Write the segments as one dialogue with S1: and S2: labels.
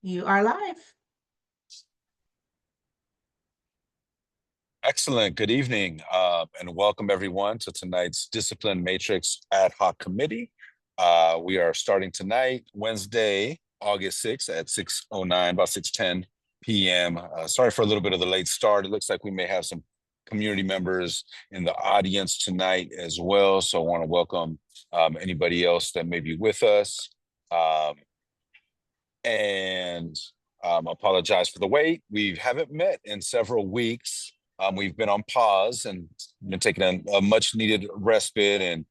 S1: You are live.
S2: Excellent. Good evening, and welcome everyone to tonight's Discipline Matrix Ad Hoc Committee. We are starting tonight, Wednesday, August 6th at 6:09, about 6:10 p.m. Sorry for a little bit of the late start. It looks like we may have some community members in the audience tonight as well. So I want to welcome anybody else that may be with us. Um, and Apologize for the wait. We haven't met in several weeks. We've been on pause and been taking a much needed respite, and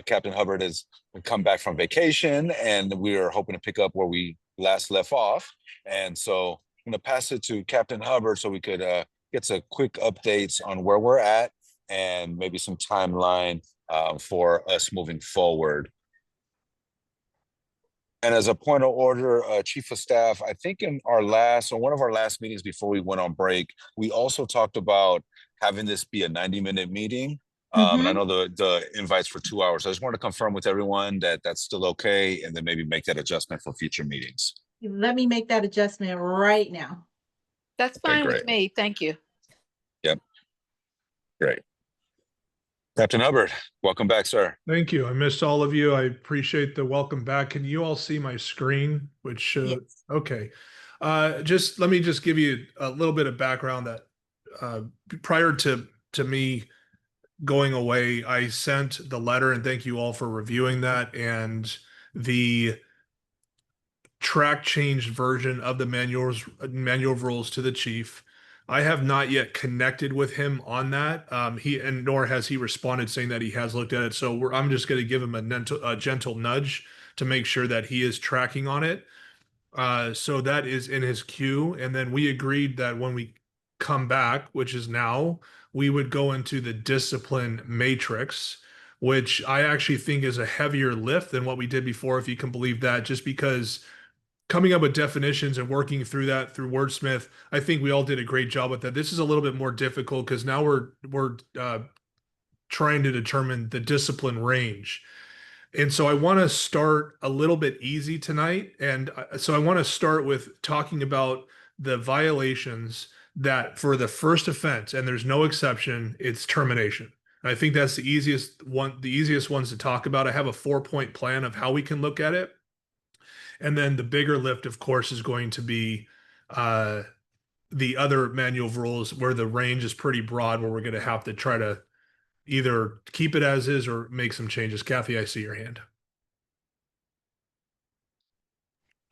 S2: Captain Hubbard has come back from vacation, and we are hoping to pick up where we last left off. And so I'm going to pass it to Captain Hubbard so we could get some quick updates on where we're at and maybe some timeline for us moving forward. And as a point of order, Chief of Staff, I think in one of our last meetings before we went on break, we also talked about having this be a 90-minute meeting. And I know the invites for 2 hours. I just want to confirm with everyone that that's still okay, and then maybe make that adjustment for future meetings.
S1: Let me make that adjustment right now.
S3: That's fine with me. Thank you.
S2: Yep. Great. Captain Hubbard, welcome back, sir.
S4: Thank you. I missed all of you. I appreciate the welcome back. Can you all see my screen? Which
S1: Yes.
S4: Okay. Let me just give you a little bit of background that prior to me going away, I sent the letter, and thank you all for reviewing that, and the track changed version of the manual of rules to the chief. I have not yet connected with him on that. Nor has he responded saying that he has looked at it. So I'm just going to give him a gentle nudge to make sure that he is tracking on it. So that is in his queue. And then we agreed that when we come back, which is now, we would go into the discipline matrix, which I actually think is a heavier lift than what we did before, if you can believe that, just because coming up with definitions and working through that through Wordsmith, I think we all did a great job with that. This is a little bit more difficult because now we're trying to determine the discipline range. And so I want to start a little bit easy tonight. And so I want to start with talking about the violations that for the first offense, and there's no exception, it's termination. And I think that's the easiest ones to talk about. I have a 4-point plan of how we can look at it. And then the bigger lift, of course, is going to be the other manual of rules where the range is pretty broad, where we're going to have to try to either keep it as is or make some changes. Kathy, I see your hand.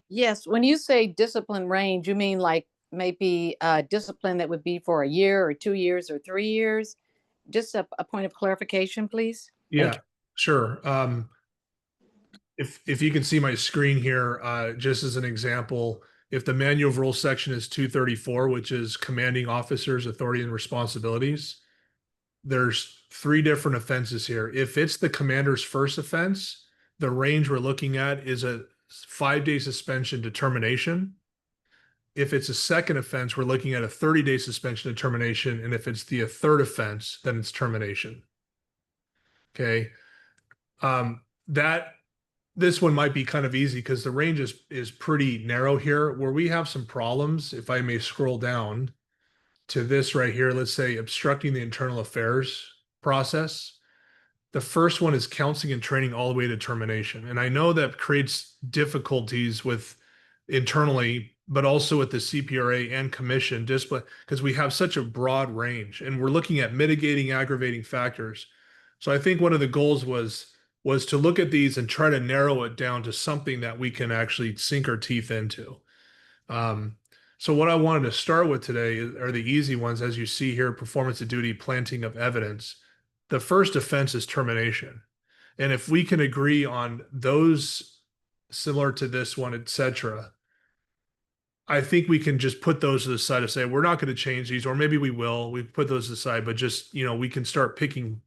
S3: Yes, when you say discipline range, you mean like maybe discipline that would be for a year or 2 years or 3 years? Just a point of clarification, please.
S4: Yeah, sure. If you can see my screen here, just as an example, if the manual of rules section is 234, which is commanding officers, authority and responsibilities, there's 3 different offenses here. If it's the commander's first offense, the range we're looking at is a 5-day suspension to termination. If it's a second offense, we're looking at a 30-day suspension to termination. And if it's the third offense, then it's termination. Okay. This one might be kind of easy because the range is pretty narrow here. Where we have some problems, if I may scroll down to this right here, let's say obstructing the internal affairs process. The first one is counseling and training all the way to termination. And I know that creates difficulties with internally, but also with the CPRA and commission discipline, because we have such a broad range and we're looking at mitigating, aggravating factors. So I think one of the goals was to look at these and try to narrow it down to something that we can actually sink our teeth into. So what I wanted to start with today are the easy ones. As you see here, performance of duty, planting of evidence. The first offense is termination. And if we can agree on those similar to this one, etc., I think we can just put those to the side and say, we're not going to change these, or maybe we will. We put those aside, but just, we can start picking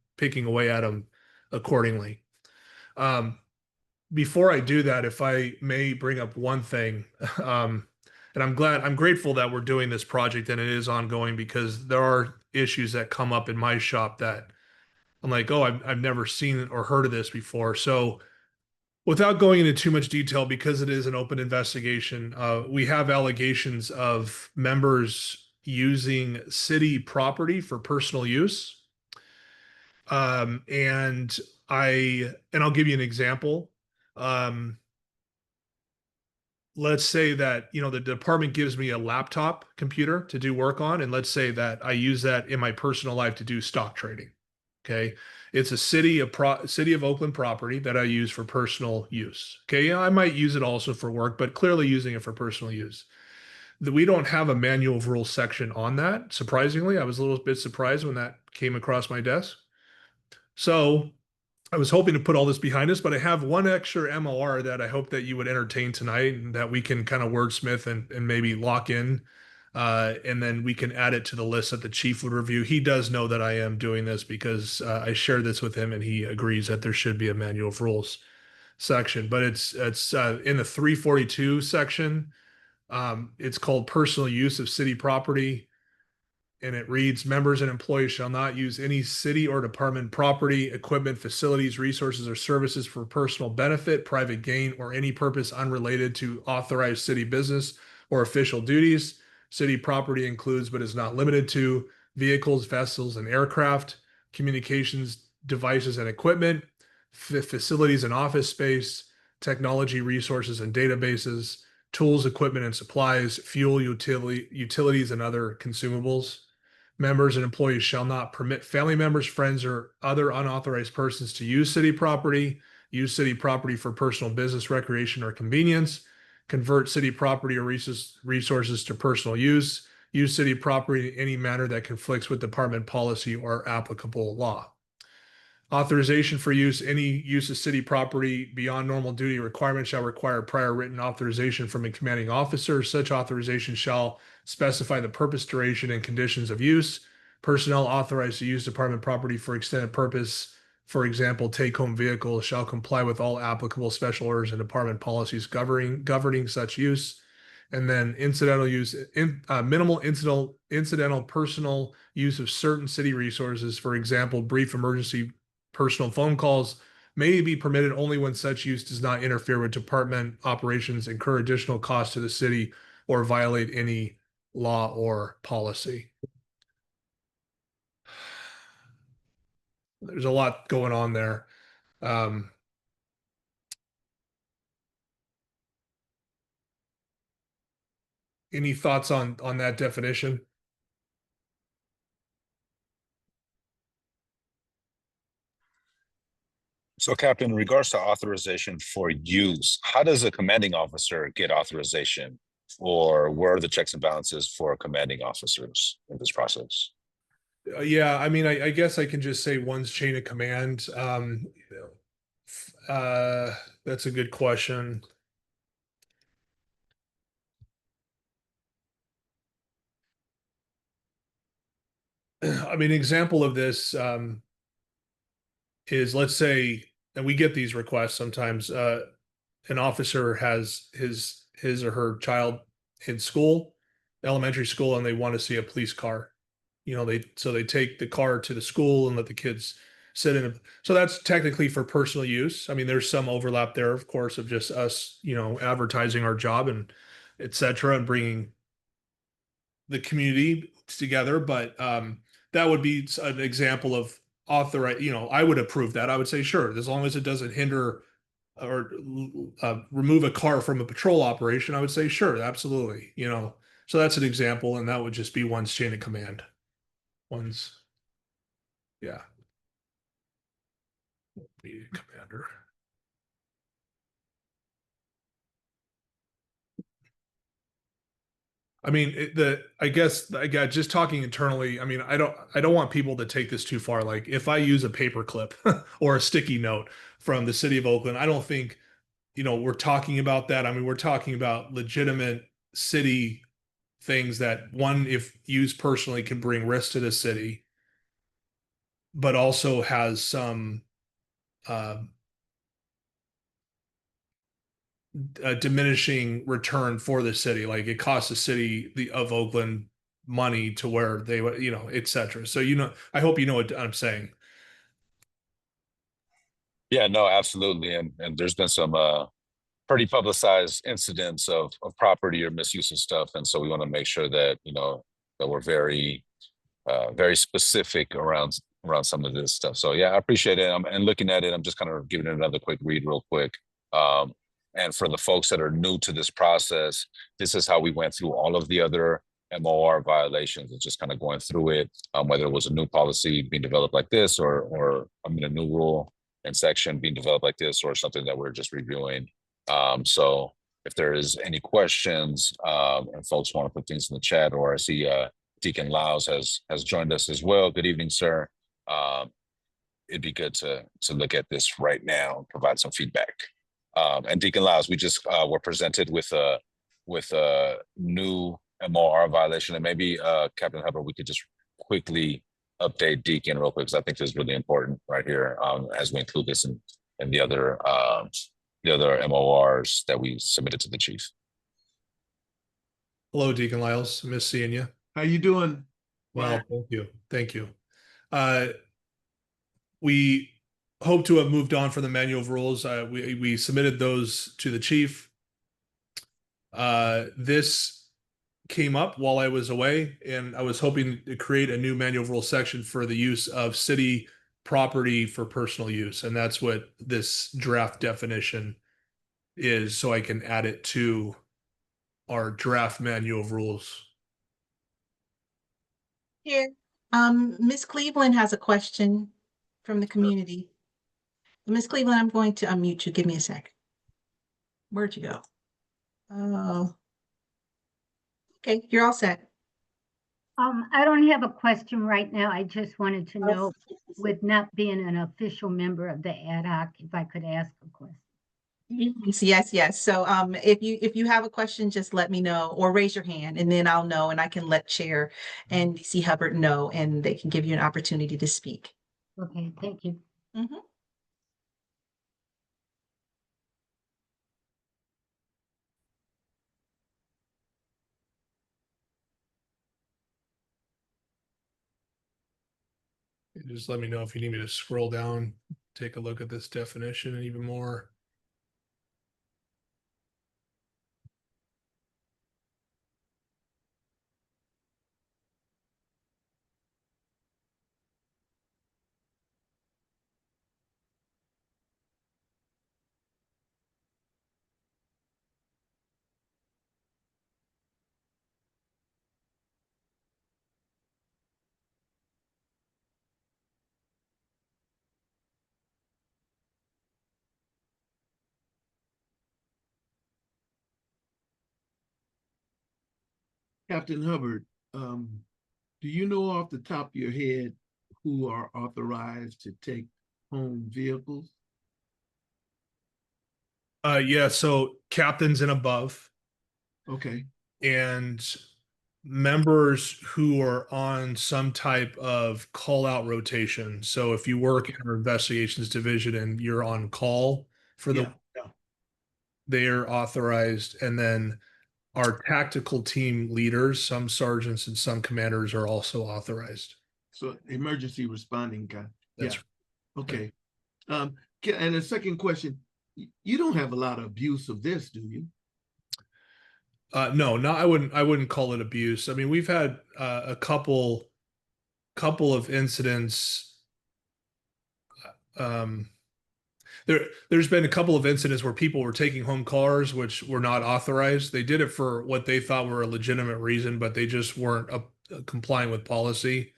S4: away at them accordingly. Before I do that, if I may bring up one thing, and I'm grateful that we're doing this project and it is ongoing, because there are issues that come up in my shop that I'm like, oh, I've never seen or heard of this before. So Without going into too much detail, because it is an open investigation, we have allegations of members using city property for personal use. And I'll give you an example. Let's say that, the department gives me a laptop computer to do work on, and let's say that I use that in my personal life to do stock trading. Okay. It's a city of Oakland property that I use for personal use. Okay. Yeah, I might use it also for work, but clearly using it for personal use. We don't have a manual of rules section on that. Surprisingly, I was a little bit surprised when that came across my desk. So I was hoping to put all this behind us, but I have one extra MOR that I hope that you would entertain tonight, and that we can kind of wordsmith and maybe lock in. And then we can add it to the list that the chief would review. He does know that I am doing this because I shared this with him, and he agrees that there should be a manual of rules section. But it's in the 342 section. It's called personal use of city property. And it reads, members and employees shall not use any city or department property, equipment, facilities, resources, or services for personal benefit, private gain, or any purpose unrelated to authorized city business or official duties. City property includes, but is not limited to, vehicles, vessels, and aircraft, communications devices and equipment, facilities and office space, technology, resources, and databases, tools, equipment, and supplies, fuel, utilities, and other consumables. Members and employees shall not permit family members, friends, or other unauthorized persons to use city property for personal business, recreation, or convenience, convert city property or resources to personal use city property in any manner that conflicts with department policy or applicable law. Authorization for use. Any use of city property beyond normal duty requirements shall require prior written authorization from a commanding officer. Such authorization shall specify the purpose, duration, and conditions of use. Personnel authorized to use department property for extended purpose, for example, take-home vehicles, shall comply with all applicable special orders and department policies governing such use. And then incidental use, minimal incidental personal use of certain city resources, for example, brief emergency personal phone calls, may be permitted only when such use does not interfere with department operations, incur additional costs to the city, or violate any law or policy. There's a lot going on there. Any thoughts on that definition?
S2: So, Captain, in regards to authorization for use, how does a commanding officer get authorization, or where are the checks and balances for commanding officers in this process?
S4: Yeah, I mean, I guess I can just say one's chain of command. That's a good question. I mean, example of this is, let's say, and we get these requests sometimes, an officer has his or her child in school, elementary school, and they want to see a police car. They take the car to the school and let the kids sit in it. So that's technically for personal use. I mean, there's some overlap there, of course, of just us, advertising our job and et cetera, and bringing the community together. But that would be an example of authorize. I would approve that. I would say, sure, as long as it doesn't hinder or remove a car from a patrol operation, I would say, sure, absolutely. So that's an example, and that would just be one's chain of command. Yeah. Media commander. I mean, I guess just talking internally. I mean, I don't want people to take this too far. Like, if I use a paper clip or a sticky note from the city of Oakland, I don't think, we're talking about that. I mean, we're talking about legitimate city things that, one, if used personally, can bring risk to the city, but also has some diminishing return for the city. Like, it costs the city of Oakland money to where they, et cetera. So, I hope you know what I'm saying.
S2: Yeah, no, absolutely. And there's been some pretty publicized incidents of property or misuse of stuff. And so we want to make sure that, that we're very specific around some of this stuff. So yeah, I appreciate it. And looking at it, I'm just kind of giving it another quick read real quick. And for the folks that are new to this process, this is how we went through all of the other MOR violations and just kind of going through it, whether it was a new policy being developed like this or a new rule and section being developed like this or something that we're just reviewing. So if there is any questions and folks want to put things in the chat, or I see Deacon Lyles has joined us as well. Good evening, sir. It'd be good to look at this right now and provide some feedback. And Deacon Lyles, we just were presented with a new MOR violation, and maybe Captain Hubbard, we could just quickly update Deacon real quick, because I think this is really important right here as we include this in the other MORs that we submitted to the chief.
S4: Hello, Deacon Lyles. Miss seeing you.
S5: How you doing?
S4: Well, thank you. We hope to have moved on from the manual of rules. We submitted those to the chief. This came up while I was away, and I was hoping to create a new manual of rules section for the use of city property for personal use, and that's what this draft definition is, so I can add it to our draft manual of rules.
S1: Here, Miss Cleveland has a question from the community. Miss Cleveland, I'm going to unmute you. Give me a second. Where'd you go? Oh, okay, you're all set.
S6: I don't have a question right now. I just wanted to know, with not being an official member of the ad hoc, if I could ask a question.
S1: Yes. So if you have a question, just let me know or raise your hand, and then I'll know, and I can let Chair and DC Hubbard know, and they can give you an opportunity to speak.
S6: Okay, thank you.
S1: Mhm.
S4: Just let me know if you need me to scroll down, take a look at this definition and even more.
S5: Captain Hubbard, do you know off the top of your head who are authorized to take home vehicles?
S4: Yeah, so captains and above,
S5: Okay,
S4: and members who are on some type of call out rotation. So if you work in our investigations division and you're on call for
S5: yeah.
S4: they are authorized. And then our tactical team leaders, some sergeants and some commanders, are also authorized.
S5: So emergency responding guy.
S4: That's
S5: yeah. Okay. And the second question, you don't have a lot of abuse of this, do you?
S4: No, I wouldn't call it abuse. I mean, we've had a couple of incidents. There's been a couple of incidents where people were taking home cars which were not authorized. They did it for what they thought were a legitimate reason, but they just weren't complying with policy.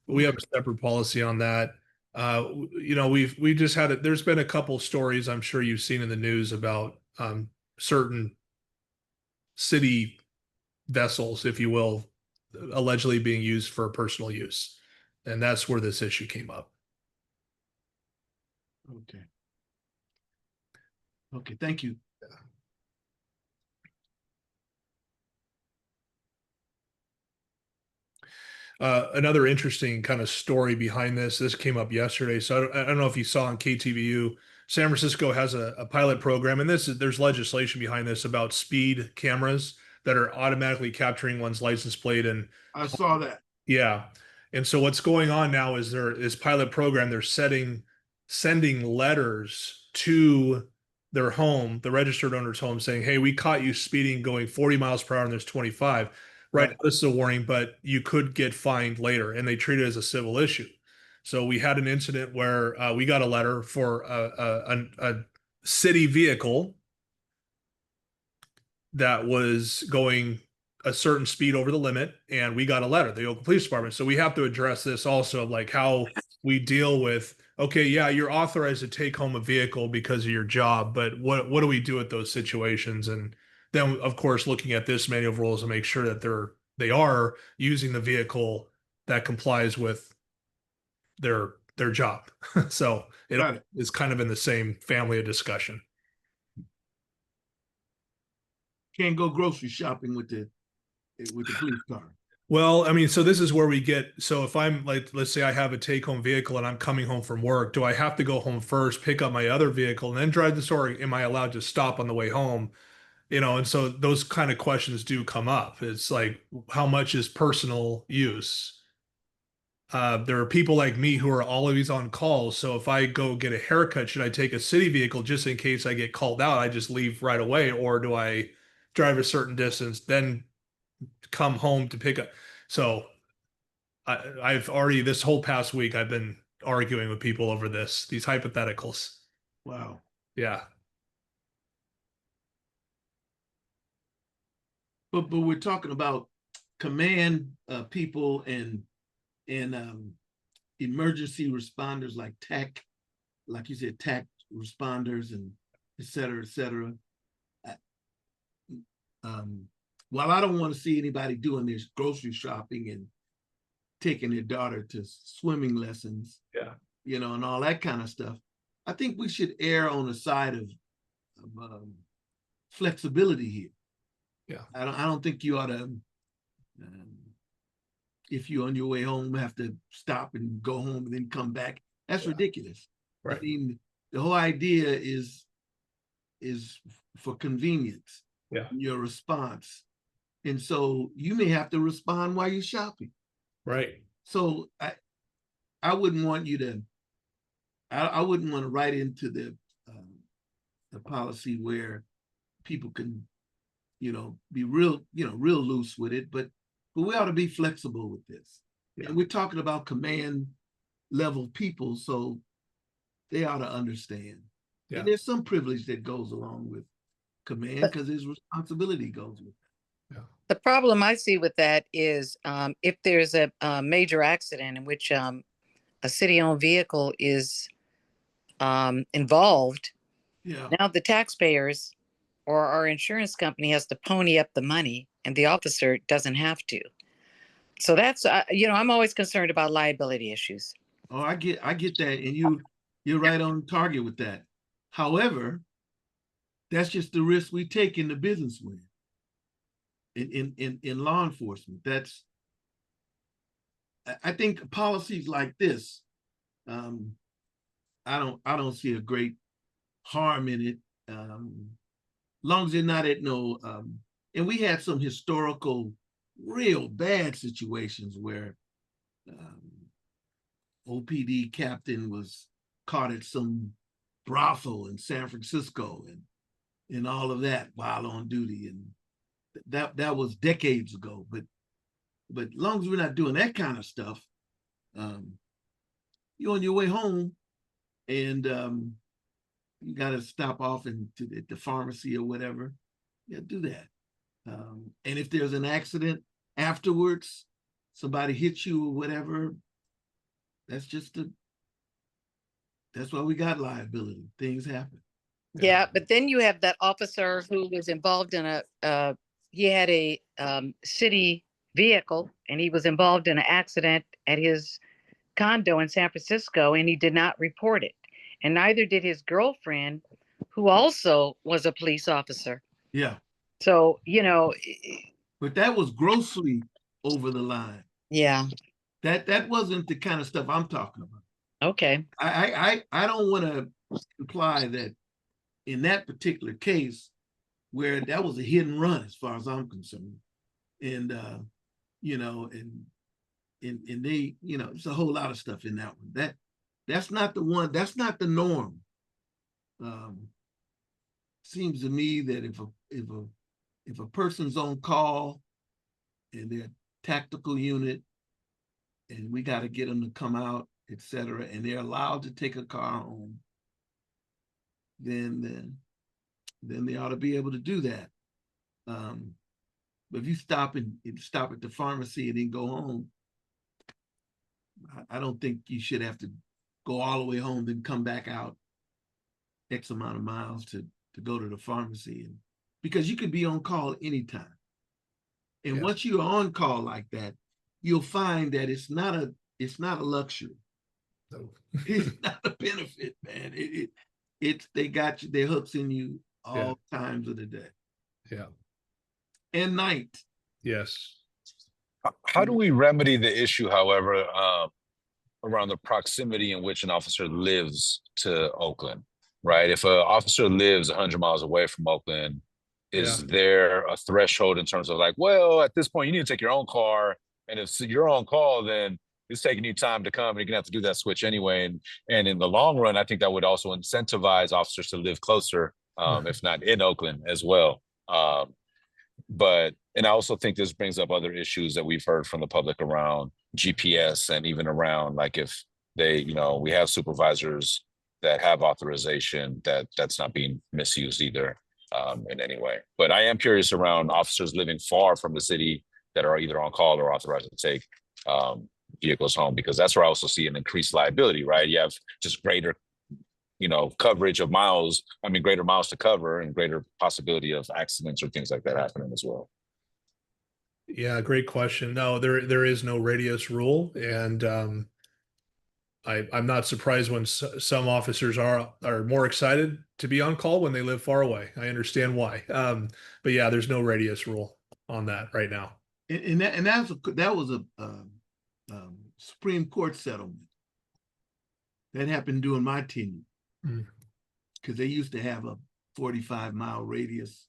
S4: We have a separate policy on that. We just had it. There's been a couple stories I'm sure you've seen in the news about certain city vessels, if you will, allegedly being used for personal use. And that's where this issue came up.
S5: Okay. Okay, thank you.
S4: Another interesting kind of story behind this came up yesterday. So I don't know if you saw on KTVU, San Francisco has a pilot program, and there's legislation behind this about speed cameras that are automatically capturing one's license plate. And
S5: I saw that.
S4: yeah. And so what's going on now is this pilot program, they're setting sending letters to their home, the registered owner's home, saying, hey, we caught you speeding going 40 miles per hour and there's 25. Right.
S5: Right.
S4: This is a warning, but you could get fined later. And they treat it as a civil issue. So we had an incident where we got a letter for a city vehicle that was going a certain speed over the limit, and we got a letter, the Oakland Police Department. So we have to address this also, like how we deal with, okay, yeah, you're authorized to take home a vehicle because of your job, but what do we do with those situations? And then, of course, looking at this manual of rules to make sure that they are using the vehicle that complies with their job. So
S5: Got it.
S4: is kind of in the same family of discussion.
S5: Can't go grocery shopping with the police car.
S4: Well, I mean, so this is where we get, so if I'm like, let's say I have a take-home vehicle and I'm coming home from work, do I have to go home first, pick up my other vehicle, and then drive the store? Am I allowed to stop on the way home? You know, and so those kind of questions do come up. It's like, how much is personal use? There are people like me who are always on call. So if I go get a haircut, should I take a city vehicle just in case I get called out? I just leave right away, or do I drive a certain distance, then come home to pick up? So I've already, this whole past week, I've been arguing with people over these hypotheticals.
S5: Wow.
S4: Yeah.
S5: But we're talking about command people and emergency responders like TAC, like you said, TAC responders and et cetera, et cetera. While I don't want to see anybody doing this grocery shopping and taking their daughter to swimming lessons,
S4: Yeah,
S5: you know, and all that kind of stuff, I think we should err on the side of flexibility here.
S4: yeah,
S5: I don't think you ought to, if you're on your way home, have to stop and go home and then come back. That's ridiculous.
S4: right.
S5: I mean, the whole idea is for convenience.
S4: Yeah.
S5: Your response. And so you may have to respond while you're shopping.
S4: Right.
S5: So I wouldn't want you to, I wouldn't want to write into the policy where people can, you know, be real loose with it, but we ought to be flexible with this.
S4: Yeah.
S5: And we're talking about command level people, so they ought to understand.
S4: Yeah.
S5: And there's some privilege that goes along with command because there's responsibility goes with it.
S3: The problem I see with that is if there's a major accident in which a city-owned vehicle is involved,
S5: Yeah.
S3: now the taxpayers or our insurance company has to pony up the money and the officer doesn't have to. So that's, I'm always concerned about liability issues.
S5: Oh, I get that. And you're right on target with that. However, that's just the risk we take in the business world. In law enforcement, I think policies like this, I don't see a great harm in it, long as they're not at no, and we had some historical, real bad situations where OPD captain was caught at some brothel in San Francisco and all of that while on duty, and that was decades ago. But as long as we're not doing that kind of stuff, you're on your way home and you got to stop off at the pharmacy or whatever. Yeah, do that. And if there's an accident afterwards, somebody hits you or whatever, that's why we got liability. Things happen.
S3: Yeah, but then you have that officer who was involved in he had a city vehicle and he was involved in an accident at his condo in San Francisco and he did not report it. And neither did his girlfriend, who also was a police officer.
S5: Yeah.
S3: So,
S5: But that was grossly over the line.
S3: yeah.
S5: That wasn't the kind of stuff I'm talking about.
S3: Okay.
S5: I don't want to imply that in that particular case where that was a hit and run as far as I'm concerned. And and they, it's a whole lot of stuff in that one. That's not the one, that's not the norm. Seems to me that if a person's on call and they're a tactical unit and we got to get them to come out, etc., and they're allowed to take a car home, then they ought to be able to do that. But if you stop at the pharmacy and then go home, I don't think you should have to go all the way home, then come back out X amount of miles to go to the pharmacy, and because you could be on call anytime. And
S4: Yes.
S5: once you're on call like that, you'll find that it's not a luxury.
S4: No.
S5: It's not a benefit, man. They got you, their hooks in you all times of the day.
S4: Yeah.
S5: And night.
S4: Yes.
S2: How do we remedy the issue, however, around the proximity in which an officer lives to Oakland, right? If an officer lives 100 miles away from Oakland, is there a threshold in terms of like, well, at this point, you need to take your own car, and if you're on call, then it's taking you time to come, and you're gonna have to do that switch anyway. And in the long run, I think that would also incentivize officers to live closer, if not in Oakland as well. And I also think this brings up other issues that we've heard from the public around GPS, and even around like if they, we have supervisors that have authorization that's not being misused either, in any way. But I am curious around officers living far from the city that are either on call or authorized to take vehicles home, because that's where I also see an increased liability, right? You have just greater coverage of miles, greater miles to cover, and greater possibility of accidents or things like that happening as well.
S4: Yeah, great question. No, there is no radius rule, and I'm not surprised when some officers are more excited to be on call when they live far away. I understand why, but yeah, there's no radius rule on that right now.
S5: And that was a Supreme Court settlement that happened during my tenure, because they used to have a 45-mile radius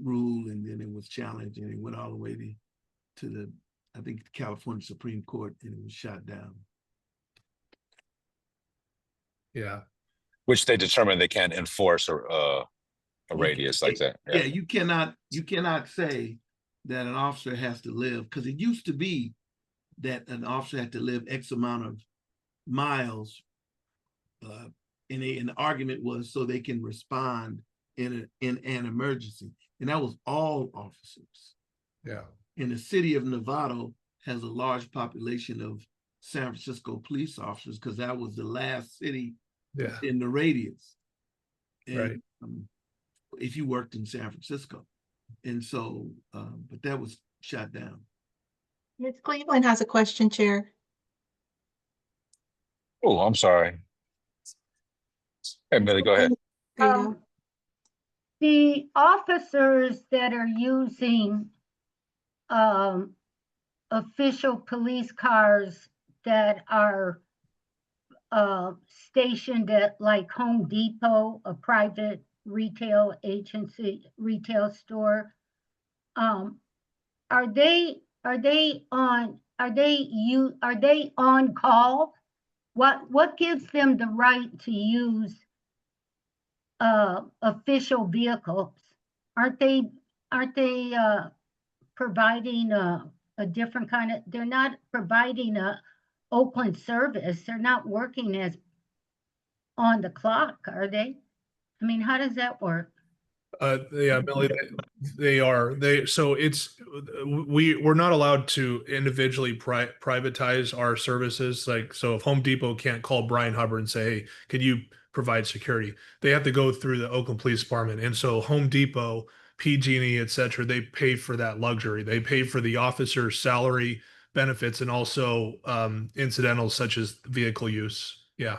S5: rule, and then it was challenged, and it went all the way to the, I think, the California Supreme Court, and it was shot down.
S4: Yeah,
S2: which they determined they can't enforce a radius like that.
S5: Yeah, you cannot say that an officer has to live, because it used to be that an officer had to live X amount of miles, and the argument was so they can respond in an emergency, and that was all officers.
S4: yeah.
S5: And the city of Novato has a large population of San Francisco police officers, because that was the last city in the radius. And,
S4: right.
S5: If you worked in San Francisco, and so, but that was shot down.
S1: Ms. Cleveland has a question, Chair.
S2: Oh, I'm sorry. Hey, Millie, go ahead.
S1: There you go.
S6: The officers that are using official police cars that are stationed at like Home Depot, a private retail agency, retail store, are they on call? What gives them the right to use official vehicles? Aren't they providing a different kind of, they're not providing a Oakland service. They're not working as on the clock, are they? I mean, how does that work?
S4: Yeah, Billy, they are. So we're not allowed to individually privatize our services. Like, so if Home Depot can't call Brian Hubbard and say, hey, could you provide security? They have to go through the Oakland Police Department. And so Home Depot, PG&E, et cetera, they pay for that luxury. They pay for the officer's salary, benefits, and also incidentals such as vehicle use. Yeah.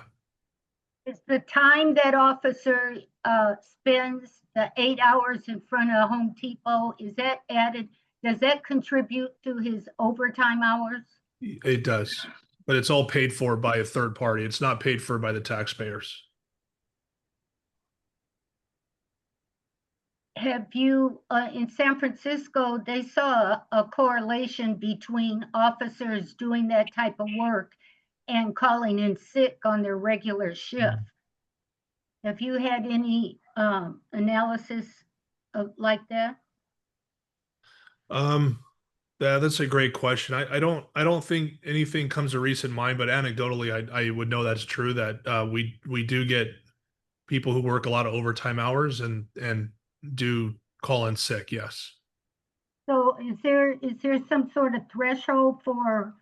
S6: Is the time that officer spends, the 8 hours in front of Home Depot, is that added? Does that contribute to his overtime hours?
S4: It does, but it's all paid for by a third party. It's not paid for by the taxpayers.
S6: Have you, in San Francisco, they saw a correlation between officers doing that type of work and calling in sick on their regular shift. Have you had any analysis of like that?
S4: Yeah, that's a great question. I don't think anything comes to recent mind, but anecdotally, I would know that's true that we do get people who work a lot of overtime hours and do call in sick. Yes.
S6: So is there some sort of threshold for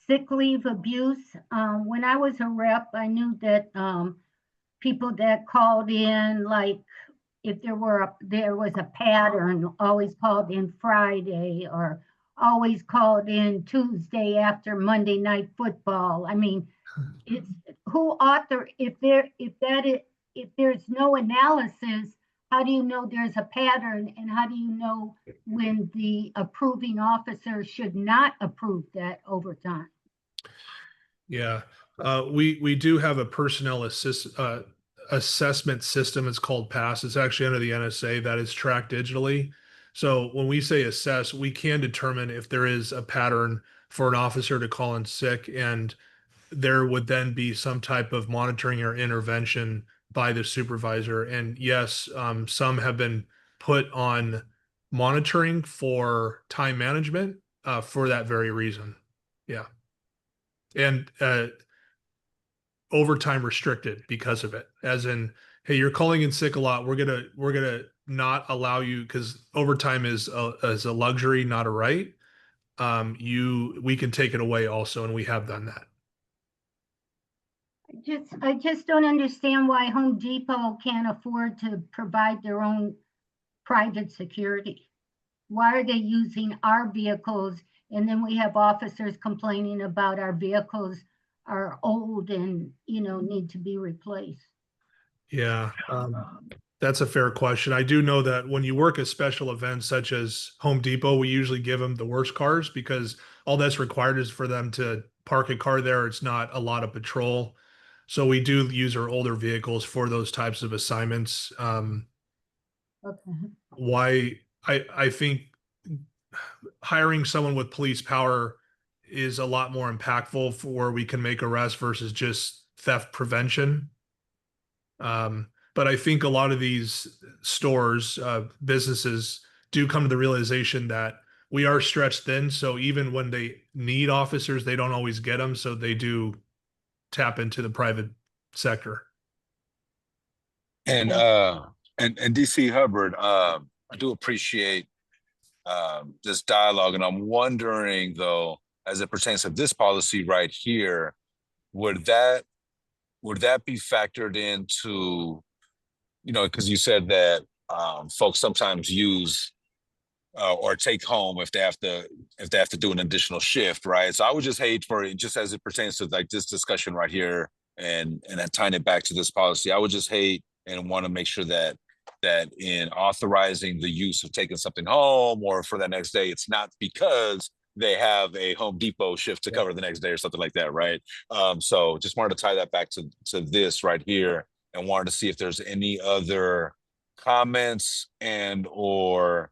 S6: sick leave abuse? When I was a rep, I knew that people that called in, like if there was a pattern, always called in Friday or always called in Tuesday after Monday night football. I mean, it's who author if there's no analysis, how do you know there's a pattern, and how do you know when the approving officer should not approve that overtime?
S4: Yeah. We do have a personnel assessment system. It's called PASS. It's actually under the NSA that is tracked digitally. So when we say assess, we can determine if there is a pattern for an officer to call in sick, and there would then be some type of monitoring or intervention by the supervisor. And yes, some have been put on monitoring for time management for that very reason. Yeah. And overtime restricted because of it, as in, hey, you're calling in sick a lot, we're gonna not allow you, because overtime is a luxury, not a right. We can take it away also, and we have done that.
S6: I just don't understand why Home Depot can't afford to provide their own private security. Why are they using our vehicles? And then we have officers complaining about our vehicles are old and, need to be replaced.
S4: Yeah, that's a fair question. I do know that when you work at special events such as Home Depot, we usually give them the worst cars, because all that's required is for them to park a car there. It's not a lot of patrol. So we do use our older vehicles for those types of assignments.
S6: Okay.
S4: Why I think hiring someone with police power is a lot more impactful for where we can make arrests versus just theft prevention. But I think a lot of these stores, businesses do come to the realization that we are stretched thin. So even when they need officers, they don't always get them. So they do tap into the private sector.
S2: And DC Hubbard, I do appreciate this dialogue, and I'm wondering though, as it pertains to this policy right here, would that be factored into, because you said that folks sometimes use or take home if they have to do an additional shift, right? So I would just hate for it, just as it pertains to like this discussion right here, and tying it back to this policy, I would just hate and want to make sure that in authorizing the use of taking something home or for that next day, it's not because they have a Home Depot shift to cover the next day or something like that, right? So just wanted to tie that back to this right here, and wanted to see if there's any other comments and or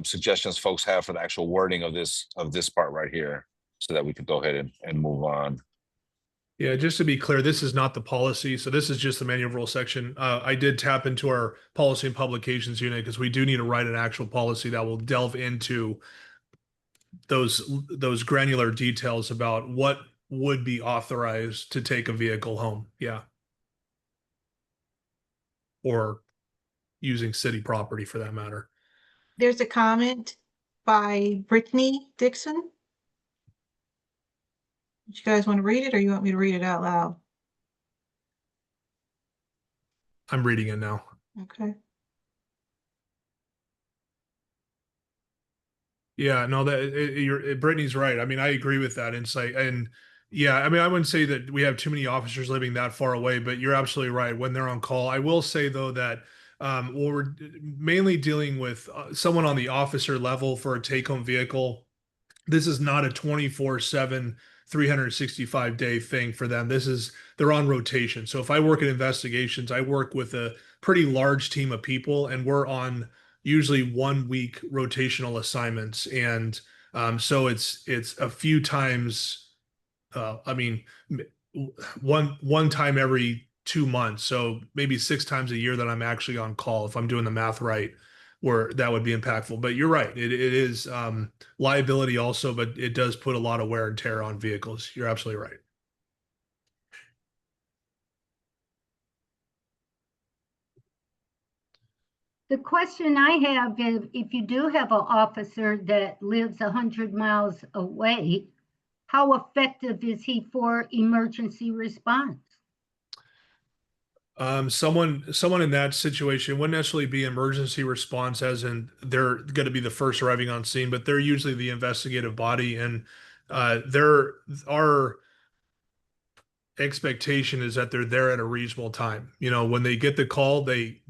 S2: suggestions folks have for the actual wording of this part right here, so that we could go ahead and move on.
S4: Yeah, just to be clear, this is not the policy. So this is just the manual rule section. I did tap into our policy and publications unit, because we do need to write an actual policy that will delve into those granular details about what would be authorized to take a vehicle home. Yeah. Or using city property for that matter.
S1: There's a comment by Brittany Dixon. You guys want to read it, or you want me to read it out loud?
S4: I'm reading it now.
S1: Okay.
S4: Yeah, no, Brittany's right. I mean, I agree with that insight. And yeah, I mean, I wouldn't say that we have too many officers living that far away, but you're absolutely right when they're on call. I will say though that when we're mainly dealing with someone on the officer level for a take-home vehicle, this is not a 24/7 365-day thing for them. They're on rotation. So if I work in investigations, I work with a pretty large team of people, and we're on usually 1 week rotational assignments. And so it's a few times, I mean, one time every 2 months. So maybe 6 times a year that I'm actually on call, if I'm doing the math right, where that would be impactful. But you're right. It is liability also, but it does put a lot of wear and tear on vehicles. You're absolutely right.
S6: The question I have is, if you do have an officer that lives 100 miles away, how effective is he for emergency response?
S4: Someone in that situation wouldn't necessarily be emergency response, as in they're going to be the first arriving on scene, but they're usually the investigative body, and our expectation is that they're there at a reasonable time. You know, when they get the call, they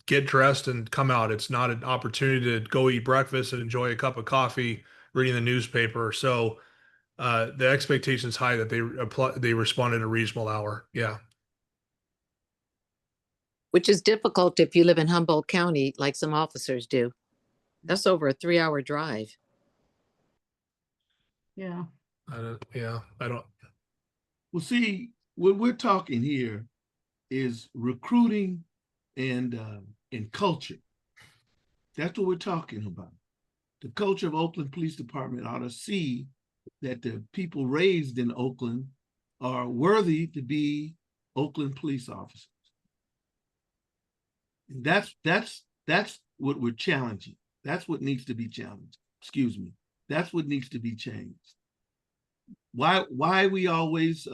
S4: get dressed and come out. It's not an opportunity to go eat breakfast and enjoy a cup of coffee, reading the newspaper. So the expectation is high that they respond at a reasonable hour. Yeah.
S3: Which is difficult if you live in Humboldt County, like some officers do. That's over a 3-hour drive.
S6: Yeah.
S4: I don't.
S5: Well, see, what we're talking here is recruiting and culture. That's what we're talking about. The culture of Oakland Police Department ought to see that the people raised in Oakland are worthy to be Oakland police officers. And that's what we're challenging. That's what needs to be challenged. Excuse me. That's what needs to be changed. Why we always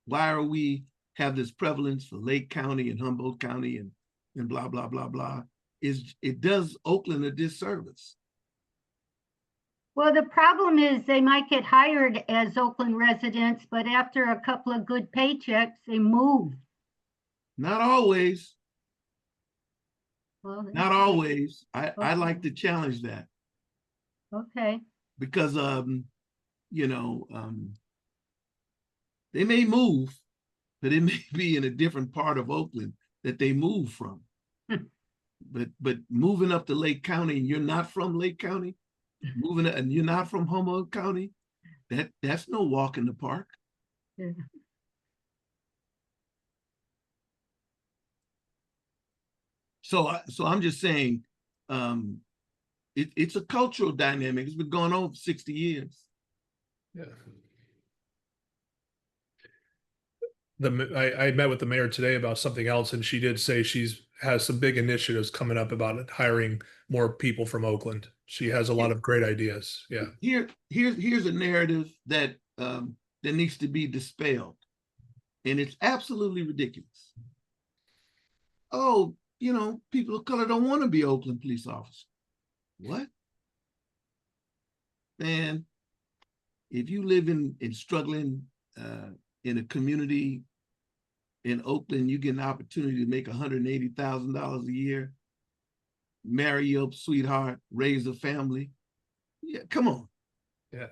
S5: why are we have this prevalence for Lake County and Humboldt County and blah blah blah blah, is it does Oakland a disservice.
S6: Well, the problem is they might get hired as Oakland residents, but after a couple of good paychecks, they move.
S5: Not always.
S6: Well,
S5: Not always. I like to challenge that.
S6: Okay.
S5: Because they may move, but it may be in a different part of Oakland that they move from. But moving up to Lake County and you're not from Lake County, moving and you're not from Humboldt County, that's no walk in the park.
S6: Yeah.
S5: So I'm just saying, it's a cultural dynamic. It's been going on for 60 years.
S4: Yeah. I met with the mayor today about something else, and she did say has some big initiatives coming up about hiring more people from Oakland. She has a lot of great ideas. Yeah.
S5: Here's a narrative that needs to be dispelled, and it's absolutely ridiculous. Oh, people of color don't want to be Oakland police officers. What? Man, if you live in struggling in a community in Oakland, you get an opportunity to make $180,000 a year, marry your sweetheart, raise a family. Yeah, come on.
S4: Yeah.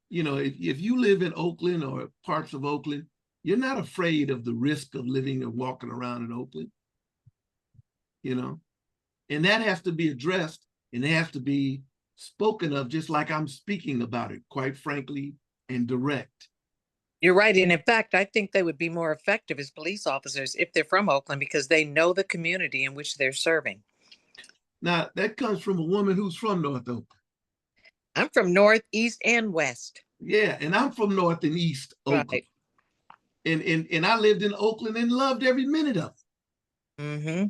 S5: If you live in Oakland or parts of Oakland, you're not afraid of the risk of living or walking around in Oakland. And that has to be addressed, and it has to be spoken of just like I'm speaking about it, quite frankly, and direct.
S3: You're right. And in fact, I think they would be more effective as police officers if they're from Oakland, because they know the community in which they're serving.
S5: Now, that comes from a woman who's from North Oakland.
S3: I'm from North, East, and West.
S5: Yeah, and I'm from North and East Oakland.
S3: Right.
S5: And I lived in Oakland and loved every minute of it.
S3: Mm-hmm.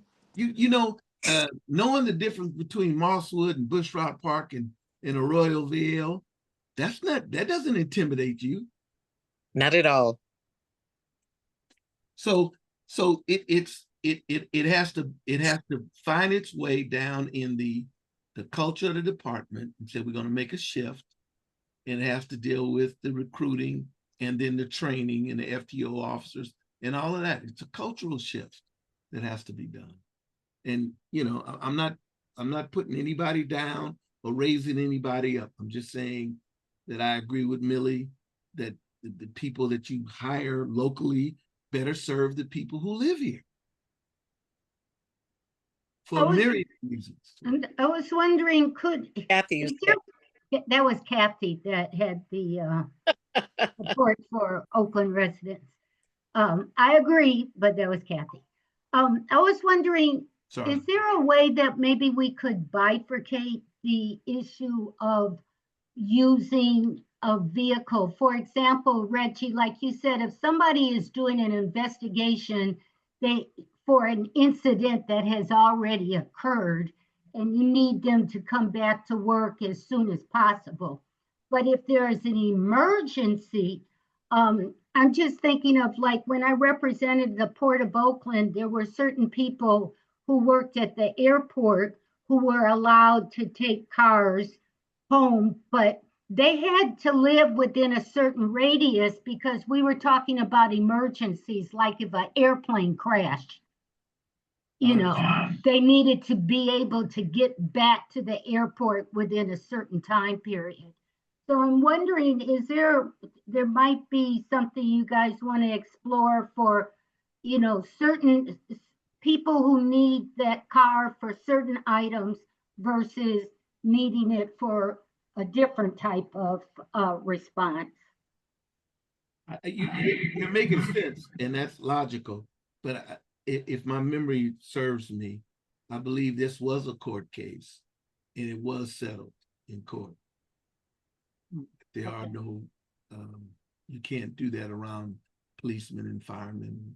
S5: Knowing the difference between Mosswood and Bushrod Park and Arroyo VL, that doesn't intimidate you.
S3: Not at all.
S5: So it has to find its way down in the culture of the department and say we're going to make a shift, and it has to deal with the recruiting and then the training and the FTO officers and all of that. It's a cultural shift that has to be done. And I'm not putting anybody down or raising anybody up. I'm just saying that I agree with Millie that the people that you hire locally better serve the people who live here for a myriad of reasons.
S6: And I was wondering,
S3: Kathy,
S6: that was Kathy that had the report for Oakland residents. I agree, but that was Kathy. I was wondering,
S5: Sorry.
S6: is there a way that maybe we could bifurcate the issue of using a vehicle? For example, Reggie, like you said, if somebody is doing an investigation for an incident that has already occurred, and you need them to come back to work as soon as possible. But if there is an emergency, I'm just thinking of like when I represented the Port of Oakland, there were certain people who worked at the airport who were allowed to take cars home, but they had to live within a certain radius because we were talking about emergencies, like if an airplane crashed. You know, they needed to be able to get back to the airport within a certain time period. So I'm wondering, there might be something you guys want to explore for, certain people who need that car for certain items versus needing it for a different type of response.
S5: You're making sense, and that's logical. But if my memory serves me, I believe this was a court case, and it was settled in court. There are no, you can't do that around policemen and firemen,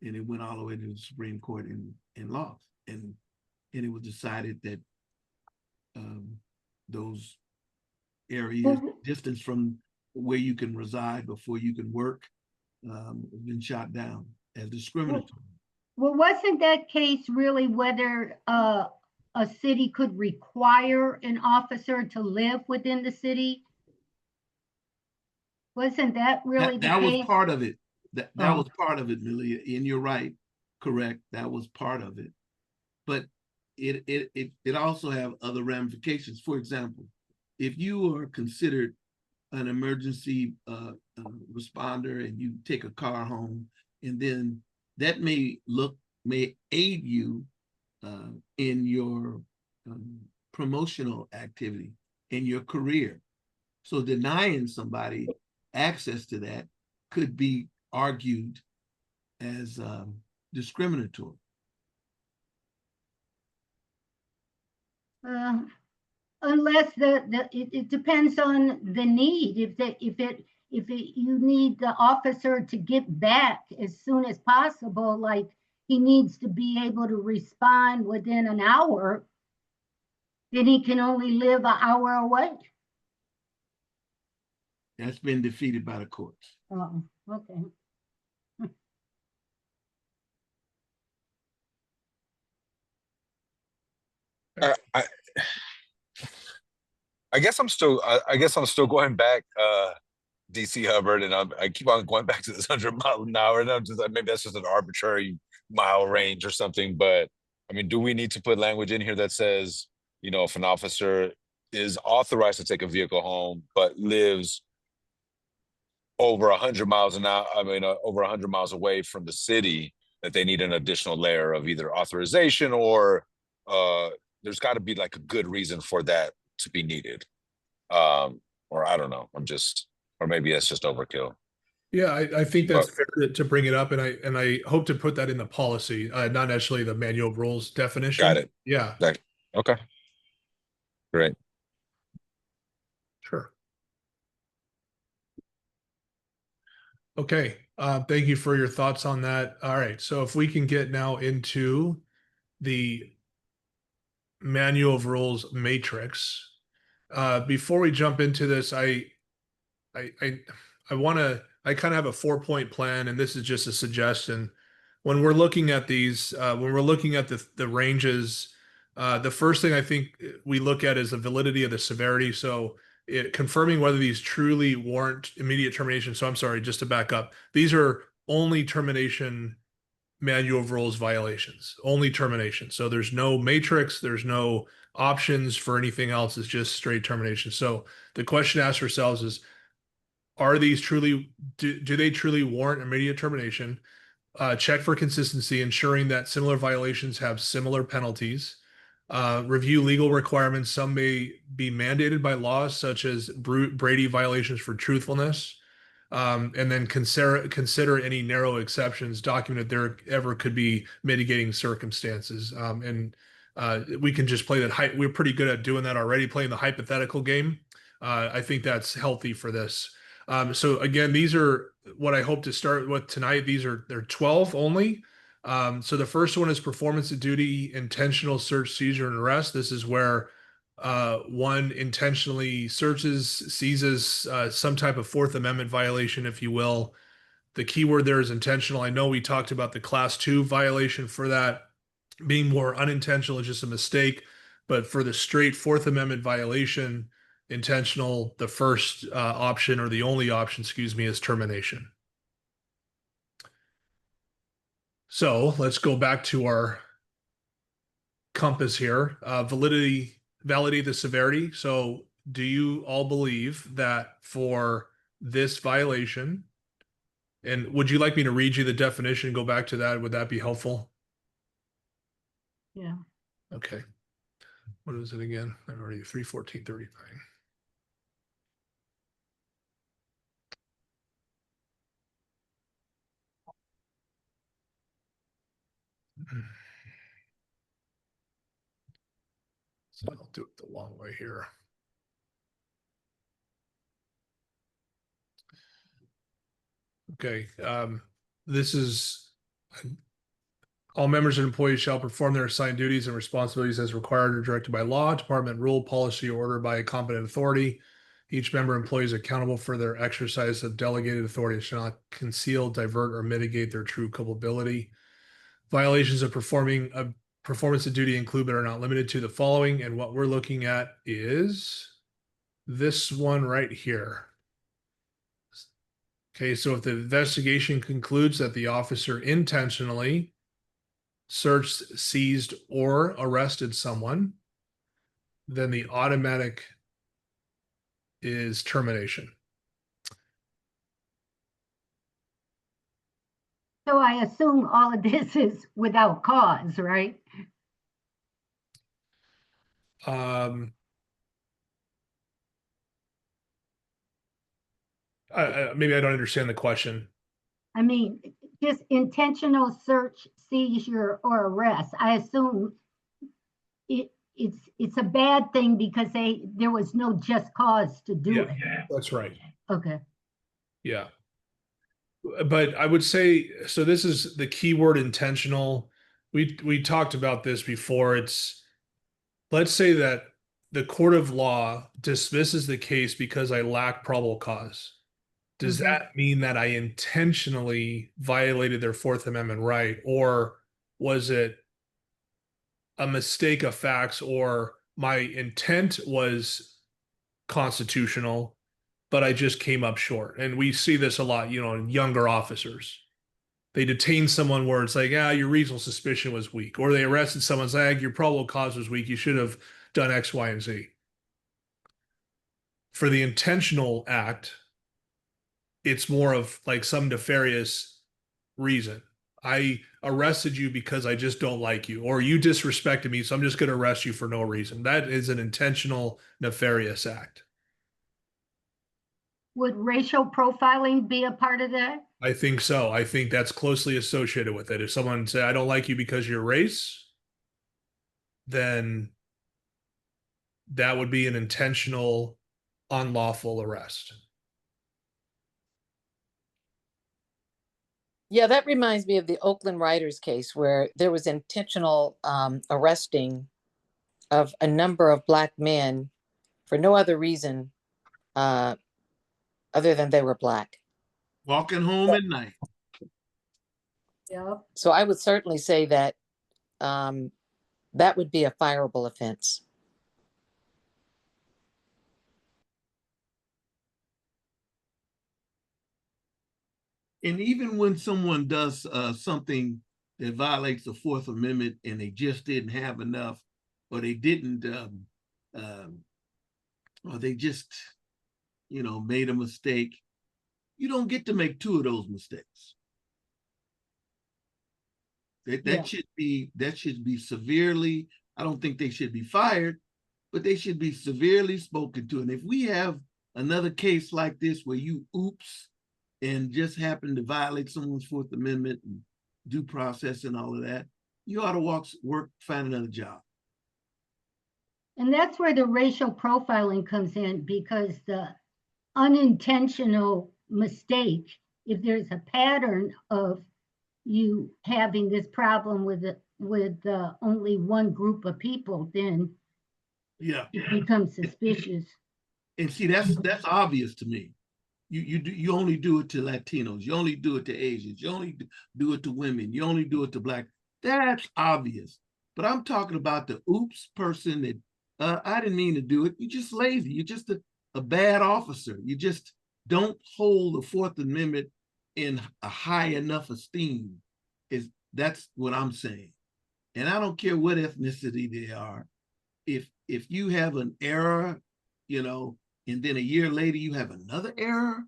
S5: and it went all the way to the Supreme Court and lost, and it was decided that those areas, distance from where you can reside before you can work, been shot down as discriminatory.
S6: Well, wasn't that case really whether a city could require an officer to live within the city? Wasn't that really
S5: that
S6: the
S5: was
S6: case?
S5: part of it. That was part of it, Millie, and you're right, correct. That was part of it. But it also have other ramifications. For example, if you are considered an emergency responder and you take a car home, and then that may aid you in your promotional activity in your career. So denying somebody access to that could be argued as discriminatory.
S6: Unless it depends on the need. If you need the officer to get back as soon as possible, like he needs to be able to respond within an hour, then he can only live an hour away.
S5: That's been defeated by the courts.
S6: Oh, okay.
S2: I guess I'm still going back, DC Hubbard, and I keep on going back to this 100 mile an hour, and I'm just like, maybe that's just an arbitrary mile range or something. But I mean, do we need to put language in here that says, if an officer is authorized to take a vehicle home but lives over 100 miles an hour, over 100 miles away from the city, that they need an additional layer of either authorization or there's got to be like a good reason for that to be needed. Or I don't know, or maybe that's just overkill.
S4: Yeah, I think that's fair to bring it up, and I hope to put that in the policy, not necessarily the manual of rules definition.
S2: Got it.
S4: Yeah.
S2: Okay. Great.
S4: Sure. Okay. Thank you for your thoughts on that. All right. So if we can get now into the manual of rules matrix. Before we jump into this, I kind of have a 4-point plan, and this is just a suggestion. When we're looking at these, when we're looking at the ranges, the first thing I think we look at is the validity of the severity. So confirming whether these truly warrant immediate termination. So I'm sorry, just to back up, these are only termination manual of rules violations, only termination. So there's no matrix, there's no options for anything else. It's just straight termination. So the question to ask ourselves is, are these truly, do they truly warrant immediate termination? Check for consistency, ensuring that similar violations have similar penalties. Review legal requirements. Some may be mandated by laws, such as Brady violations for truthfulness. And then consider any narrow exceptions, document there ever could be mitigating circumstances. And we can just play that. We're pretty good at doing that already, playing the hypothetical game. I think that's healthy for this. So again, these are what I hope to start with tonight. They're 12 only. So the first one is performance of duty, intentional search, seizure, and arrest. This is where one intentionally searches, seizes some type of Fourth Amendment violation, if you will. The key word there is intentional. I know we talked about the class 2 violation for that being more unintentional, it's just a mistake. But for the straight Fourth Amendment violation, intentional, the first option, or the only option, excuse me, is termination. So let's go back to our compass here. Validate the severity. So do you all believe that for this violation, and would you like me to read you the definition and go back to that? Would that be helpful?
S6: Yeah.
S4: Okay. What is it again? I've already 31439. So I'll do it the long way here. Okay. This is all members and employees shall perform their assigned duties and responsibilities as required or directed by law, department rule, policy, or order by a competent authority. Each member employee is accountable for their exercise of delegated authority and shall not conceal, divert, or mitigate their true culpability. Violations of performance of duty include but are not limited to the following. And what we're looking at is this one right here. Okay, so if the investigation concludes that the officer intentionally searched, seized, or arrested someone, then the automatic is termination.
S6: So I assume all of this is without cause, right?
S4: Maybe I don't understand the question.
S6: I mean, just intentional search, seizure, or arrest. I assume it's a bad thing because there was no just cause to do it.
S4: That's right.
S6: Okay.
S4: Yeah. But I would say, so this is the keyword intentional. We talked about this before. Let's say that the court of law dismisses the case because I lack probable cause. Does that mean that I intentionally violated their Fourth Amendment right? Or was it a mistake of facts, or my intent was constitutional, but I just came up short? And we see this a lot, in younger officers. They detain someone where it's like, your reasonable suspicion was weak. Or they arrested someone, it's like, your probable cause was weak. You should have done X, Y, and Z. For the intentional act, it's more of like some nefarious reason. I arrested you because I just don't like you, or you disrespected me, so I'm just going to arrest you for no reason. That is an intentional, nefarious act.
S6: Would racial profiling be a part of that?
S4: I think so. I think that's closely associated with it. If someone say, I don't like you because of your race, then that would be an intentional, unlawful arrest.
S3: Yeah, that reminds me of the Oakland Riders case where there was intentional arresting of a number of Black men for no other reason other than they were Black.
S5: Walking home at night.
S6: Yep.
S3: So I would certainly say that that would be a fireable offense.
S5: And even when someone does something that violates the Fourth Amendment and they just didn't have enough, or they didn't, or they just, made a mistake, you don't get to make two of those mistakes. That should be severely, I don't think they should be fired, but they should be severely spoken to. And if we have another case like this where you oops and just happen to violate someone's Fourth Amendment and due process and all of that, you ought to find another job.
S6: And that's where the racial profiling comes in, because the unintentional mistake, if there's a pattern of you having this problem with only one group of people, then
S5: yeah,
S6: it becomes suspicious.
S5: And see, that's obvious to me. You only do it to Latinos. You only do it to Asians. You only do it to women. You only do it to Black. That's obvious. But I'm talking about the oops person that I didn't mean to do it. You're just lazy. You're just a bad officer. You just don't hold the Fourth Amendment in a high enough esteem. That's what I'm saying. And I don't care what ethnicity they are. If you have an error, and then a year later you have another error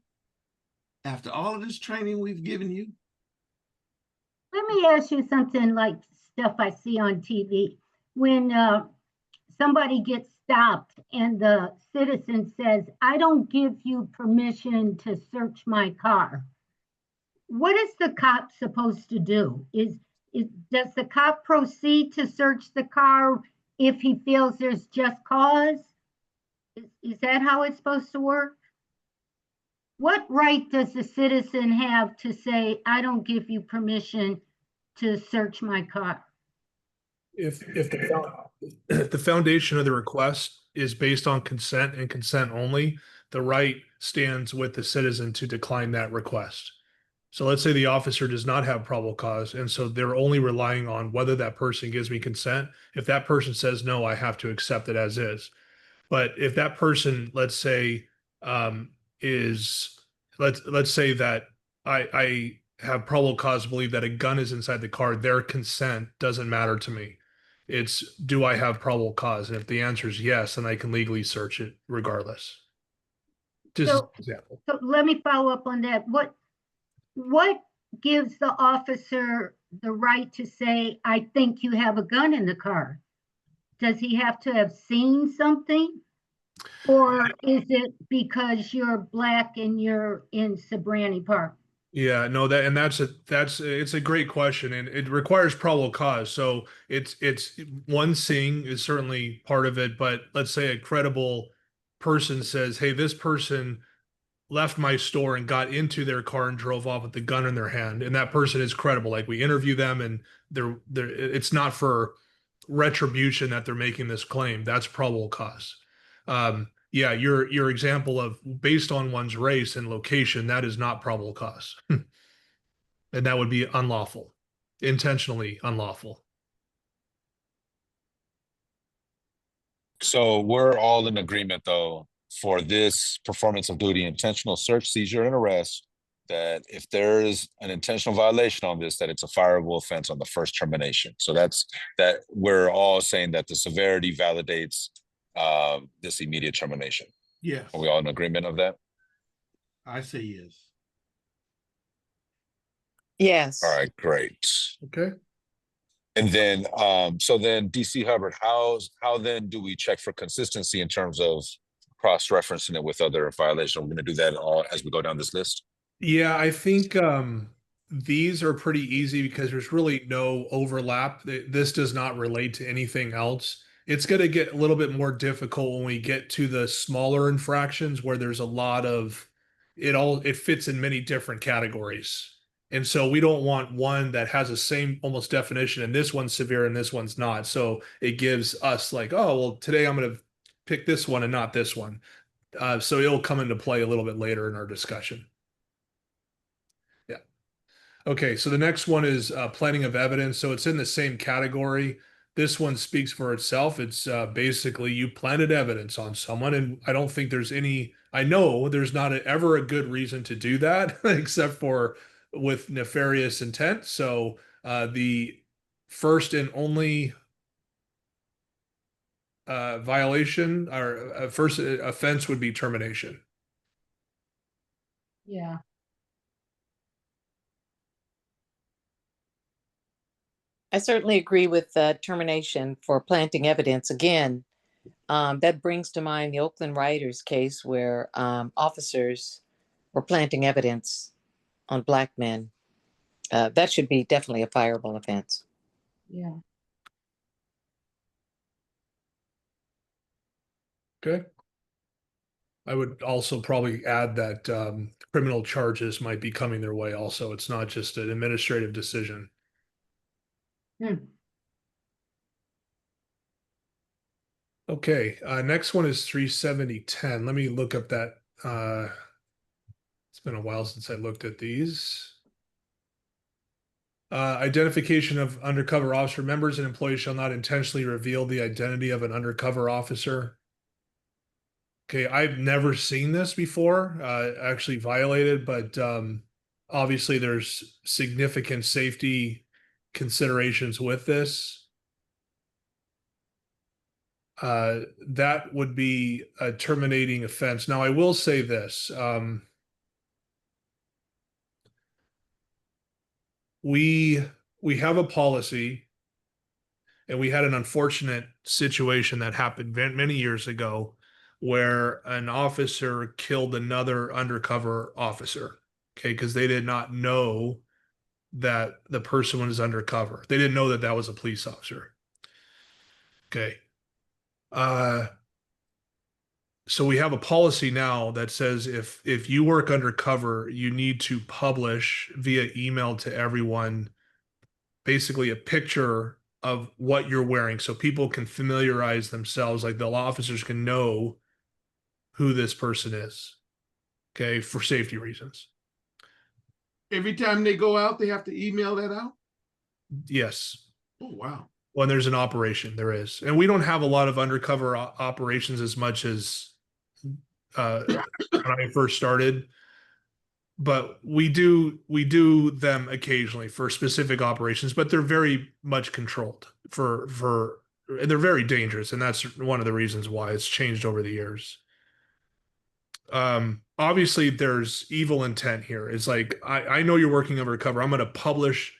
S5: after all of this training we've given you.
S6: Let me ask you something like stuff I see on TV. When somebody gets stopped and the citizen says, I don't give you permission to search my car. What is the cop supposed to do? Does the cop proceed to search the car if he feels there's just cause? Is that how it's supposed to work? What right does the citizen have to say, I don't give you permission to search my car?
S4: If the foundation of the request is based on consent and consent only, the right stands with the citizen to decline that request. So let's say the officer does not have probable cause, and so they're only relying on whether that person gives me consent. If that person says no, I have to accept it as is. But if that person, let's say, let's say that I have probable cause to believe that a gun is inside the car, their consent doesn't matter to me. It's, do I have probable cause? And if the answer is yes, then I can legally search it regardless. Just as an example.
S6: So let me follow up on that. What gives the officer the right to say, I think you have a gun in the car? Does he have to have seen something? Or is it because you're Black and you're in Sabrani Park?
S4: Yeah, no, it's a great question, and it requires probable cause. So it's one seeing is certainly part of it, but let's say a credible person says, hey, this person left my store and got into their car and drove off with the gun in their hand, and that person is credible. Like, we interview them, and it's not for retribution that they're making this claim. That's probable cause. Yeah, your example of based on one's race and location, that is not probable cause. And that would be unlawful, intentionally unlawful.
S2: So we're all in agreement, though, for this performance of duty, intentional search, seizure, and arrest, that if there is an intentional violation on this, that it's a fireable offense on the first termination. So that we're all saying that the severity validates this immediate termination.
S5: Yes.
S2: Are we all in agreement of that?
S5: I say yes.
S3: Yes.
S2: All right, great.
S4: Okay.
S2: And then, so then DC Hubbard, how then do we check for consistency in terms of cross-referencing it with other violations? We're going to do that all as we go down this list.
S4: Yeah, I think these are pretty easy because there's really no overlap. This does not relate to anything else. It's going to get a little bit more difficult when we get to the smaller infractions where there's a lot of it fits in many different categories. And so we don't want one that has the same almost definition and this one's severe and this one's not. So it gives us like, oh, well, today I'm going to pick this one and not this one. So it'll come into play a little bit later in our discussion. Yeah. Okay, so the next one is planting of evidence. So it's in the same category. This one speaks for itself. It's basically you planted evidence on someone, and I don't think I know there's not ever a good reason to do that except for with nefarious intent. So the first and only violation or first offense would be termination.
S6: Yeah.
S3: I certainly agree with termination for planting evidence. Again, that brings to mind the Oakland Riders case where officers were planting evidence on black men. That should be definitely a fireable offense.
S6: Yeah.
S4: Okay. I would also probably add that criminal charges might be coming their way also. It's not just an administrative decision. Okay, next one is 37010. Let me look up that. It's been a while since I looked at these. Identification of undercover officer members and employees shall not intentionally reveal the identity of an undercover officer. Okay, I've never seen this before, actually violated, but obviously there's significant safety considerations with this. That would be a terminating offense. Now, I will say this. We have a policy, and we had an unfortunate situation that happened many years ago where an officer killed another undercover officer, okay, because they did not know that the person was undercover. They didn't know that that was a police officer. Okay. So we have a policy now that says if you work undercover, you need to publish via email to everyone basically a picture of what you're wearing so people can familiarize themselves, like the officers can know who this person is, okay, for safety reasons.
S5: Every time they go out, they have to email that out?
S4: Yes.
S5: Oh, wow.
S4: When there's an operation, there is. And we don't have a lot of undercover operations as much as when I first started, but we do them occasionally for specific operations, but they're very much controlled and they're very dangerous, and that's one of the reasons why it's changed over the years. Obviously there's evil intent here. It's like I know you're working undercover. I'm going to publish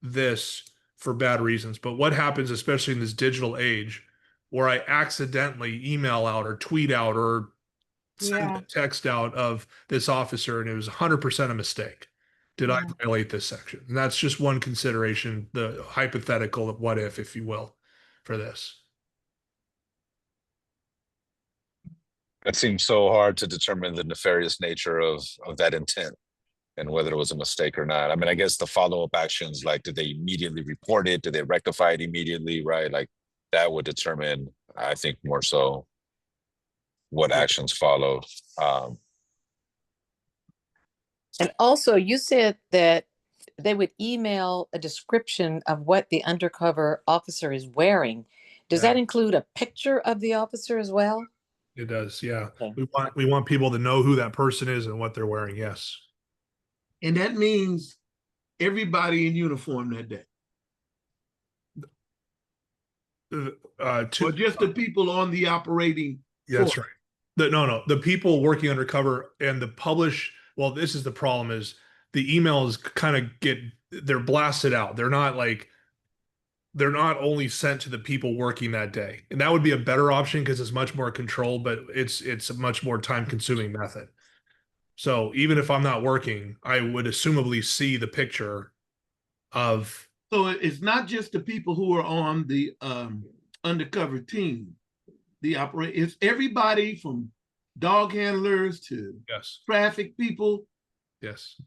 S4: this for bad reasons. But what happens, especially in this digital age, where I accidentally email out or tweet out or send a text out of this officer and it was 100% a mistake? Did I violate this section? And that's just one consideration, the hypothetical of what if you will, for this.
S2: It seems so hard to determine the nefarious nature of that intent and whether it was a mistake or not. I mean, I guess the follow-up actions, like, did they immediately report it? Did they rectify it immediately, right? Like, that would determine, I think, more so what actions followed.
S3: And also, you said that they would email a description of what the undercover officer is wearing. Does that include a picture of the officer as well?
S4: It does, yeah.
S3: Okay.
S4: We want people to know who that person is and what they're wearing, yes.
S5: And that means everybody in uniform that day. Or just the people on the operating
S4: That's
S5: force.
S4: right. No, the people working undercover and the publish. Well, this is the problem: is the emails kind of they're blasted out. They're not only sent to the people working that day, and that would be a better option because it's much more controlled. But it's a much more time-consuming method. So even if I'm not working, I would assumably see the picture of.
S5: So it's not just the people who are on the undercover team. It's everybody from dog handlers to
S4: Yes.
S5: traffic people.
S4: Yes.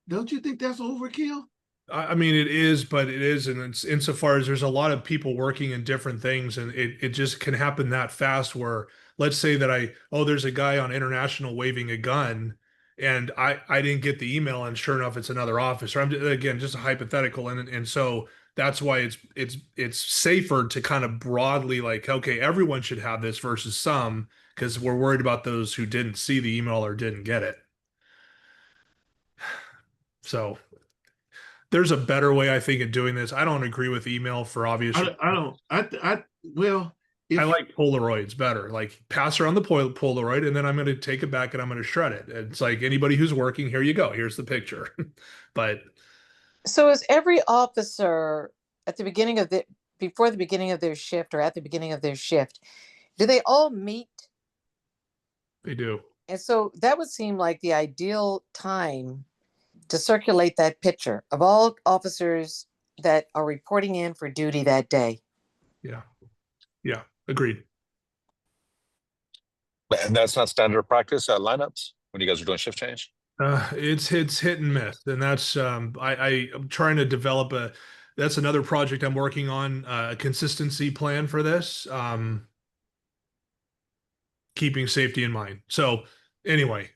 S5: Don't you think that's overkill?
S4: I mean, it is, but it is, and it's insofar as there's a lot of people working in different things, and it just can happen that fast. Where let's say that there's a guy on international waving a gun, and I didn't get the email, and sure enough, it's another officer. Again, just a hypothetical, and so that's why it's safer to kind of broadly like, okay, everyone should have this versus some, because we're worried about those who didn't see the email or didn't get it. So there's a better way, I think, of doing this. I don't agree with email for obvious reasons. I like Polaroids better. Like, pass around the Polaroid, and then I'm going to take it back and I'm going to shred it. It's like, anybody who's working, here you go. Here's the picture. But
S3: so is every officer at the beginning of before the beginning of their shift or at the beginning of their shift, do they all meet?
S4: they do.
S3: And so that would seem like the ideal time to circulate that picture of all officers that are reporting in for duty that day.
S4: Yeah. Yeah. Agreed.
S2: And that's not standard practice at lineups when you guys are doing shift change?
S4: It's hit and miss, and that's I'm trying to develop that's another project I'm working on, a consistency plan for this, keeping safety in mind. So anyway,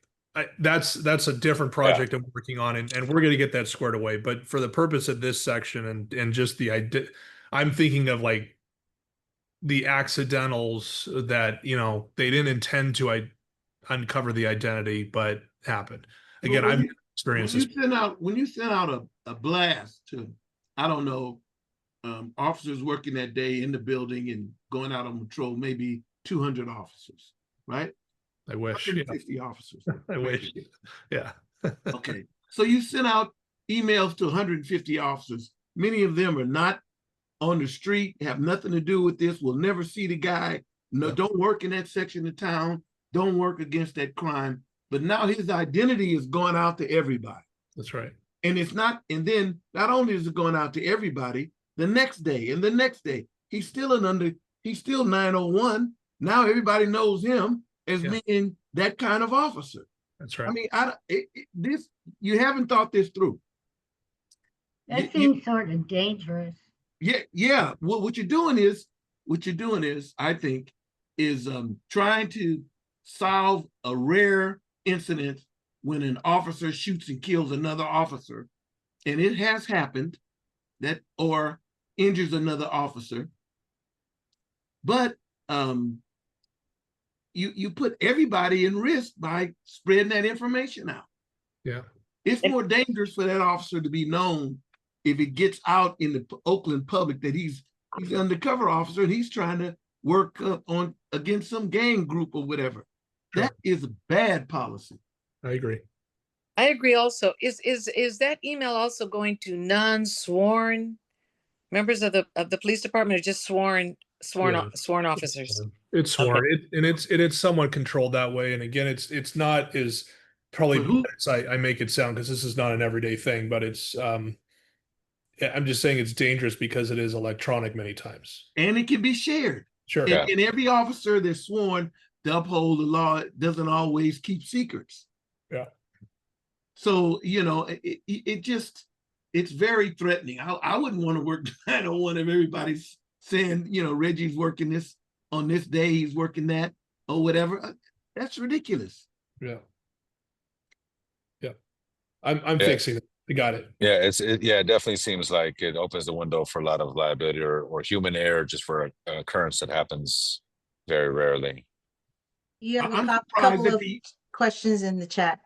S4: that's a different project I'm working on, and we're going to get that squared away. But for the purpose of this section and just the idea, I'm thinking of like the accidentals that, you know, they didn't intend to uncover the identity, but happened. Again,
S5: Well,
S4: I've
S5: when
S4: experienced
S5: you
S4: this.
S5: send out a blast to, I don't know, officers working that day in the building and going out on patrol, maybe 200 officers, right?
S4: I wish. Yeah.
S5: 150 officers.
S4: I wish. Yeah.
S5: Okay. So you send out emails to 150 officers. Many of them are not on the street, have nothing to do with this, will never see the guy, no,
S4: Yeah.
S5: don't work in that section of town, don't work against that crime. But now his identity is going out to everybody.
S4: That's right.
S5: And it's not, and then not only is it going out to everybody, the next day and the next day, he's still 901. Now everybody knows him as
S4: Yeah.
S5: being that kind of officer.
S4: That's right.
S5: I mean, this, you haven't thought this through.
S6: That seems sort of dangerous.
S5: Yeah. Well, what you're doing is, I think, is trying to solve a rare incident when an officer shoots and kills another officer, and it has happened, that, or injures another officer. But you put everybody in risk by spreading that information out.
S4: Yeah.
S5: It's more dangerous for that officer to be known if it gets out in the Oakland public that he's an undercover officer and he's trying to work on against some gang group or whatever.
S4: Sure.
S5: That is a bad policy.
S4: I agree.
S3: I agree also. Is that email also going to non-sworn members of the police department, or just sworn
S4: Yeah.
S3: officers?
S4: It's sworn.
S3: Okay.
S4: It's somewhat controlled that way. And again, it's not as probably
S5: But who-
S4: bad as I make it sound, because this is not an everyday thing, but it's I'm just saying it's dangerous because it is electronic many times.
S5: And it can be shared.
S4: Sure.
S5: And every officer that's sworn to uphold the law doesn't always keep secrets.
S4: Yeah.
S5: So, you know, it's very threatening. I wouldn't want to work 901 if everybody's saying, you know, Reggie's working this on this day, he's working that or whatever. That's ridiculous.
S4: Yeah. Yeah. I'm fixing it. I got it.
S2: Yeah, it definitely seems like it opens the window for a lot of liability or human error just for an occurrence that happens very rarely.
S1: You have a
S5: I'm surprised
S1: couple
S5: that
S1: of questions in the chat.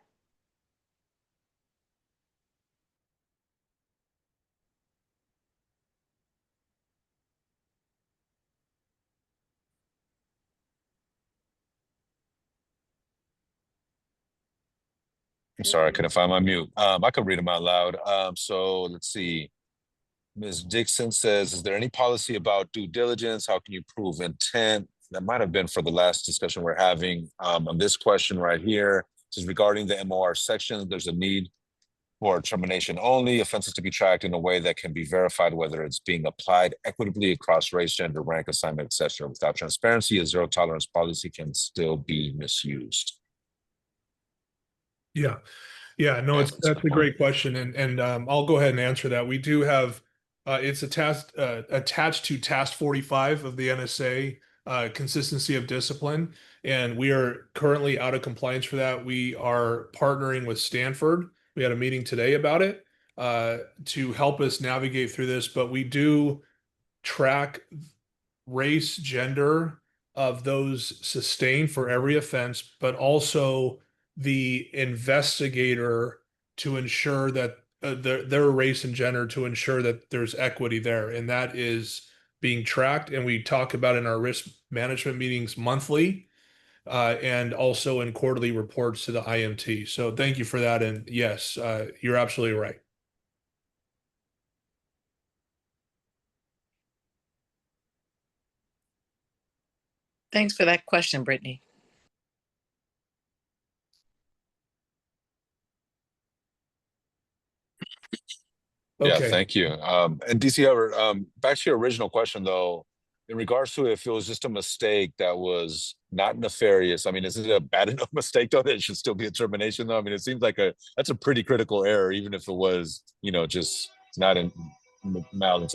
S2: I'm sorry, I couldn't find my mute. I could read them out loud. So let's see. Ms. Dixon says, is there any policy about due diligence? How can you prove intent? That might have been for the last discussion we're having. On this question right here, this is regarding the MOR section. There's a need for termination only, offenses to be tracked in a way that can be verified whether it's being applied equitably across race, gender, rank, assignment, etc. Without transparency, a zero tolerance policy can still be misused.
S4: Yeah. Yeah, no, that's a great question. And I'll go ahead and answer that. We do have, it's attached to task 45 of the NSA, consistency of discipline. And we are currently out of compliance for that. We are partnering with Stanford. We had a meeting today about it to help us navigate through this, but we do track race, gender of those sustained for every offense, but also the investigator to ensure that their race and gender, to ensure that there's equity there. And that is being tracked. And we talk about in our risk management meetings monthly and also in quarterly reports to the IMT. So thank you for that. And yes, you're absolutely right.
S3: Thanks for that question, Brittany.
S2: Yeah,
S4: Okay.
S2: thank you. And DC Hubbard, back to your original question though, in regards to if it was just a mistake that was not nefarious, I mean, is it a bad enough mistake though that it should still be a termination though? I mean, it seems like that's a pretty critical error, even if it was, just not in mild.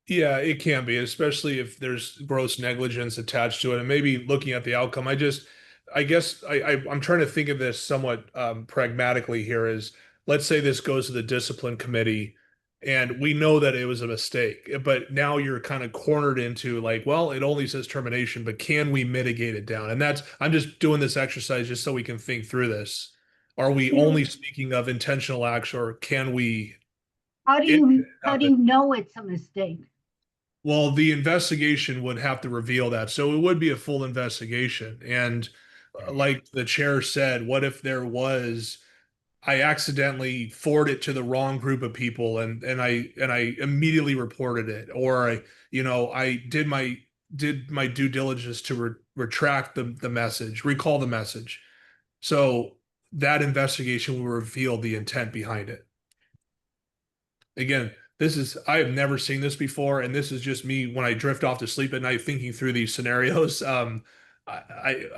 S4: Yeah, it can be, especially if there's gross negligence attached to it, and maybe looking at the outcome. I guess I'm trying to think of this somewhat pragmatically here. Is let's say this goes to the discipline committee, and we know that it was a mistake, but now you're kind of cornered into like, well, it only says termination, but can we mitigate it down? And I'm just doing this exercise just so we can think through this. Are we only speaking of intentional acts, or can we?
S6: How do you know it's a mistake?
S4: Well, the investigation would have to reveal that. So it would be a full investigation. And like the chair said, what if I accidentally forwarded it to the wrong group of people and I immediately reported it, or I did my due diligence to retract the message, recall the message. So that investigation will reveal the intent behind it. Again, I have never seen this before, and this is just me when I drift off to sleep at night thinking through these scenarios. I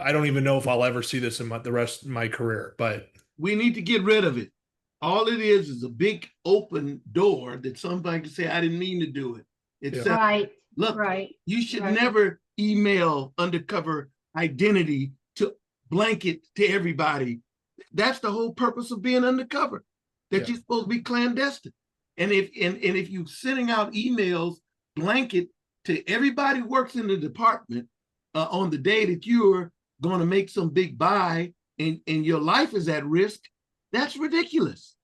S4: don't even know if I'll ever see this in the rest of my career, but
S5: We need to get rid of it. All it is a big open door that somebody can say, I didn't mean to do it. It's
S6: Right.
S5: look,
S6: Right.
S5: you should
S6: Right.
S5: never email undercover identity to blanket to everybody. That's the whole purpose of being undercover, that you're supposed to be clandestine. And if you're sending out emails blanket to everybody who works in the department on the day that you're going to make some big buy and your life is at risk, that's ridiculous.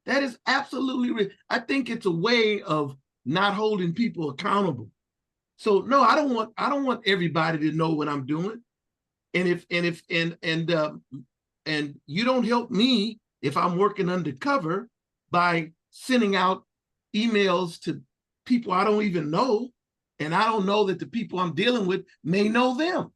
S5: That is absolutely, I think it's a way of not holding people accountable. So no, I don't want everybody to know what I'm doing. And you don't help me if I'm working undercover by sending out emails to people I don't even know, and I don't know that the people I'm dealing with may know them.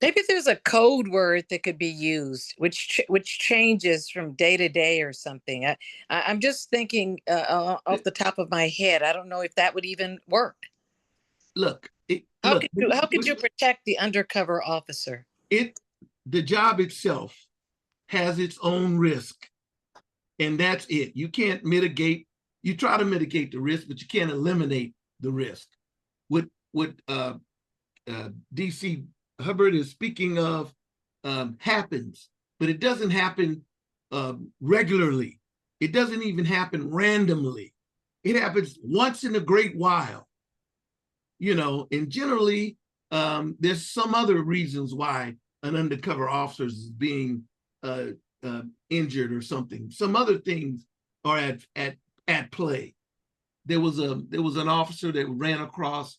S3: Maybe there's a code word that could be used, which changes from day to day or something. I'm just thinking off the top of my head. I don't know if that would even work.
S5: Look,
S3: how could you protect the undercover officer?
S5: The job itself has its own risk, and that's it. You can't mitigate. You try to mitigate the risk, but you can't eliminate the risk. What DC Hubbard is speaking of happens, but it doesn't happen regularly. It doesn't even happen randomly. It happens once in a great while, and generally there's some other reasons why an undercover officer is being injured or something. Some other things are at play. There was an officer that ran across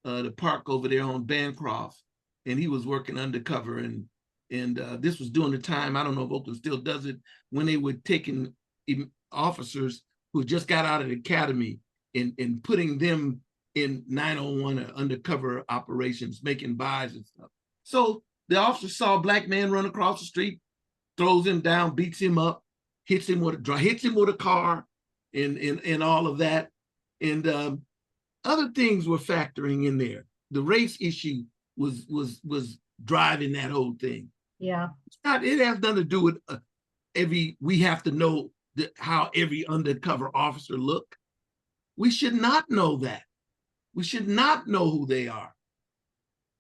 S5: the park over there on Bancroft, and he was working undercover, and this was during the time, I don't know if Oakland still does it, when they were taking officers who just got out of the academy and putting them in 901 or undercover operations, making buys and stuff. So the officer saw a black man run across the street, throws him down, beats him up, hits him with a car, and all of that. And other things were factoring in there. The race issue was driving that whole thing.
S6: Yeah.
S5: It has nothing to do with we have to know how every undercover officer look. We should not know that. We should not know who they are.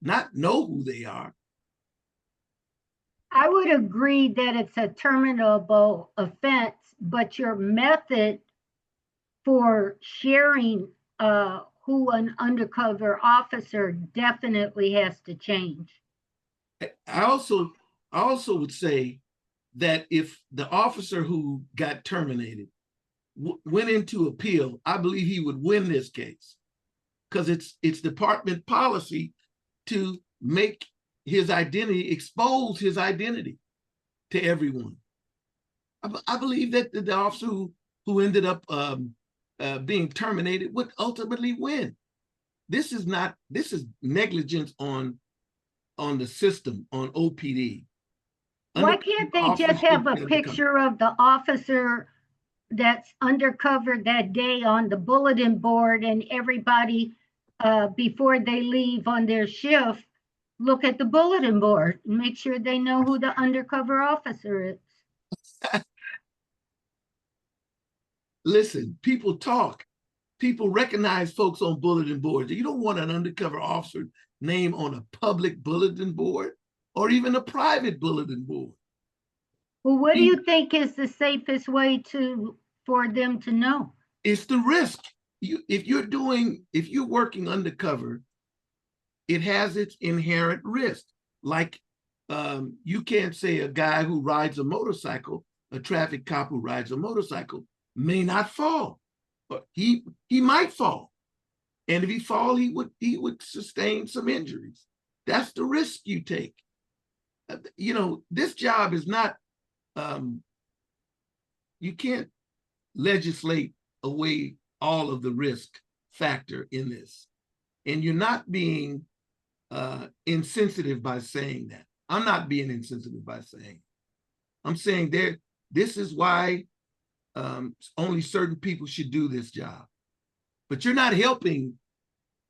S5: Not know who they are.
S6: I would agree that it's a terminable offense, but your method for sharing who an undercover officer definitely has to change.
S5: I also would say that if the officer who got terminated went into appeal, I believe he would win this case, because it's department policy to make expose his identity to everyone. I believe that the officer who ended up being terminated would ultimately win. This is negligence on the system, on OPD.
S6: Why can't they just have a picture of the officer that's undercover that day on the bulletin board, and everybody, before they leave on their shift, look at the bulletin board and make sure they know who the undercover officer is.
S5: Listen, people talk. People recognize folks on bulletin boards. You don't want an undercover officer name on a public bulletin board or even a private bulletin board.
S6: Well, what do you think is the safest way for them to know?
S5: It's the risk. If you're working undercover, it has its inherent risk. Like you can't say a guy who rides a motorcycle, a traffic cop who rides a motorcycle, may not fall, but he might fall, and if he fall, he would sustain some injuries. That's the risk you take. You know, this job is not. You can't legislate away all of the risk factor in this, and you're not being insensitive by saying that. I'm not being insensitive by saying. I'm saying this is why only certain people should do this job. But you're not helping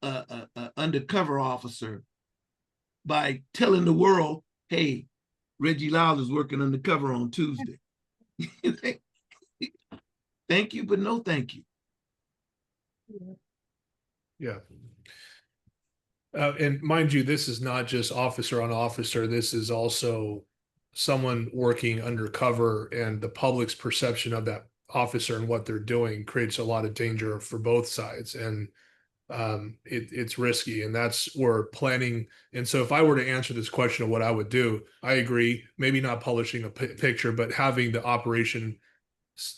S5: an undercover officer by telling the world, hey, Reggie Lyles is working undercover on Tuesday. Thank you, but no thank you.
S4: Yeah. And mind you, this is not just officer on officer. This is also someone working undercover, and the public's perception of that officer and what they're doing creates a lot of danger for both sides. And it's risky, and that's where planning. And so if I were to answer this question of what I would do, I agree, maybe not publishing a picture, but having the operation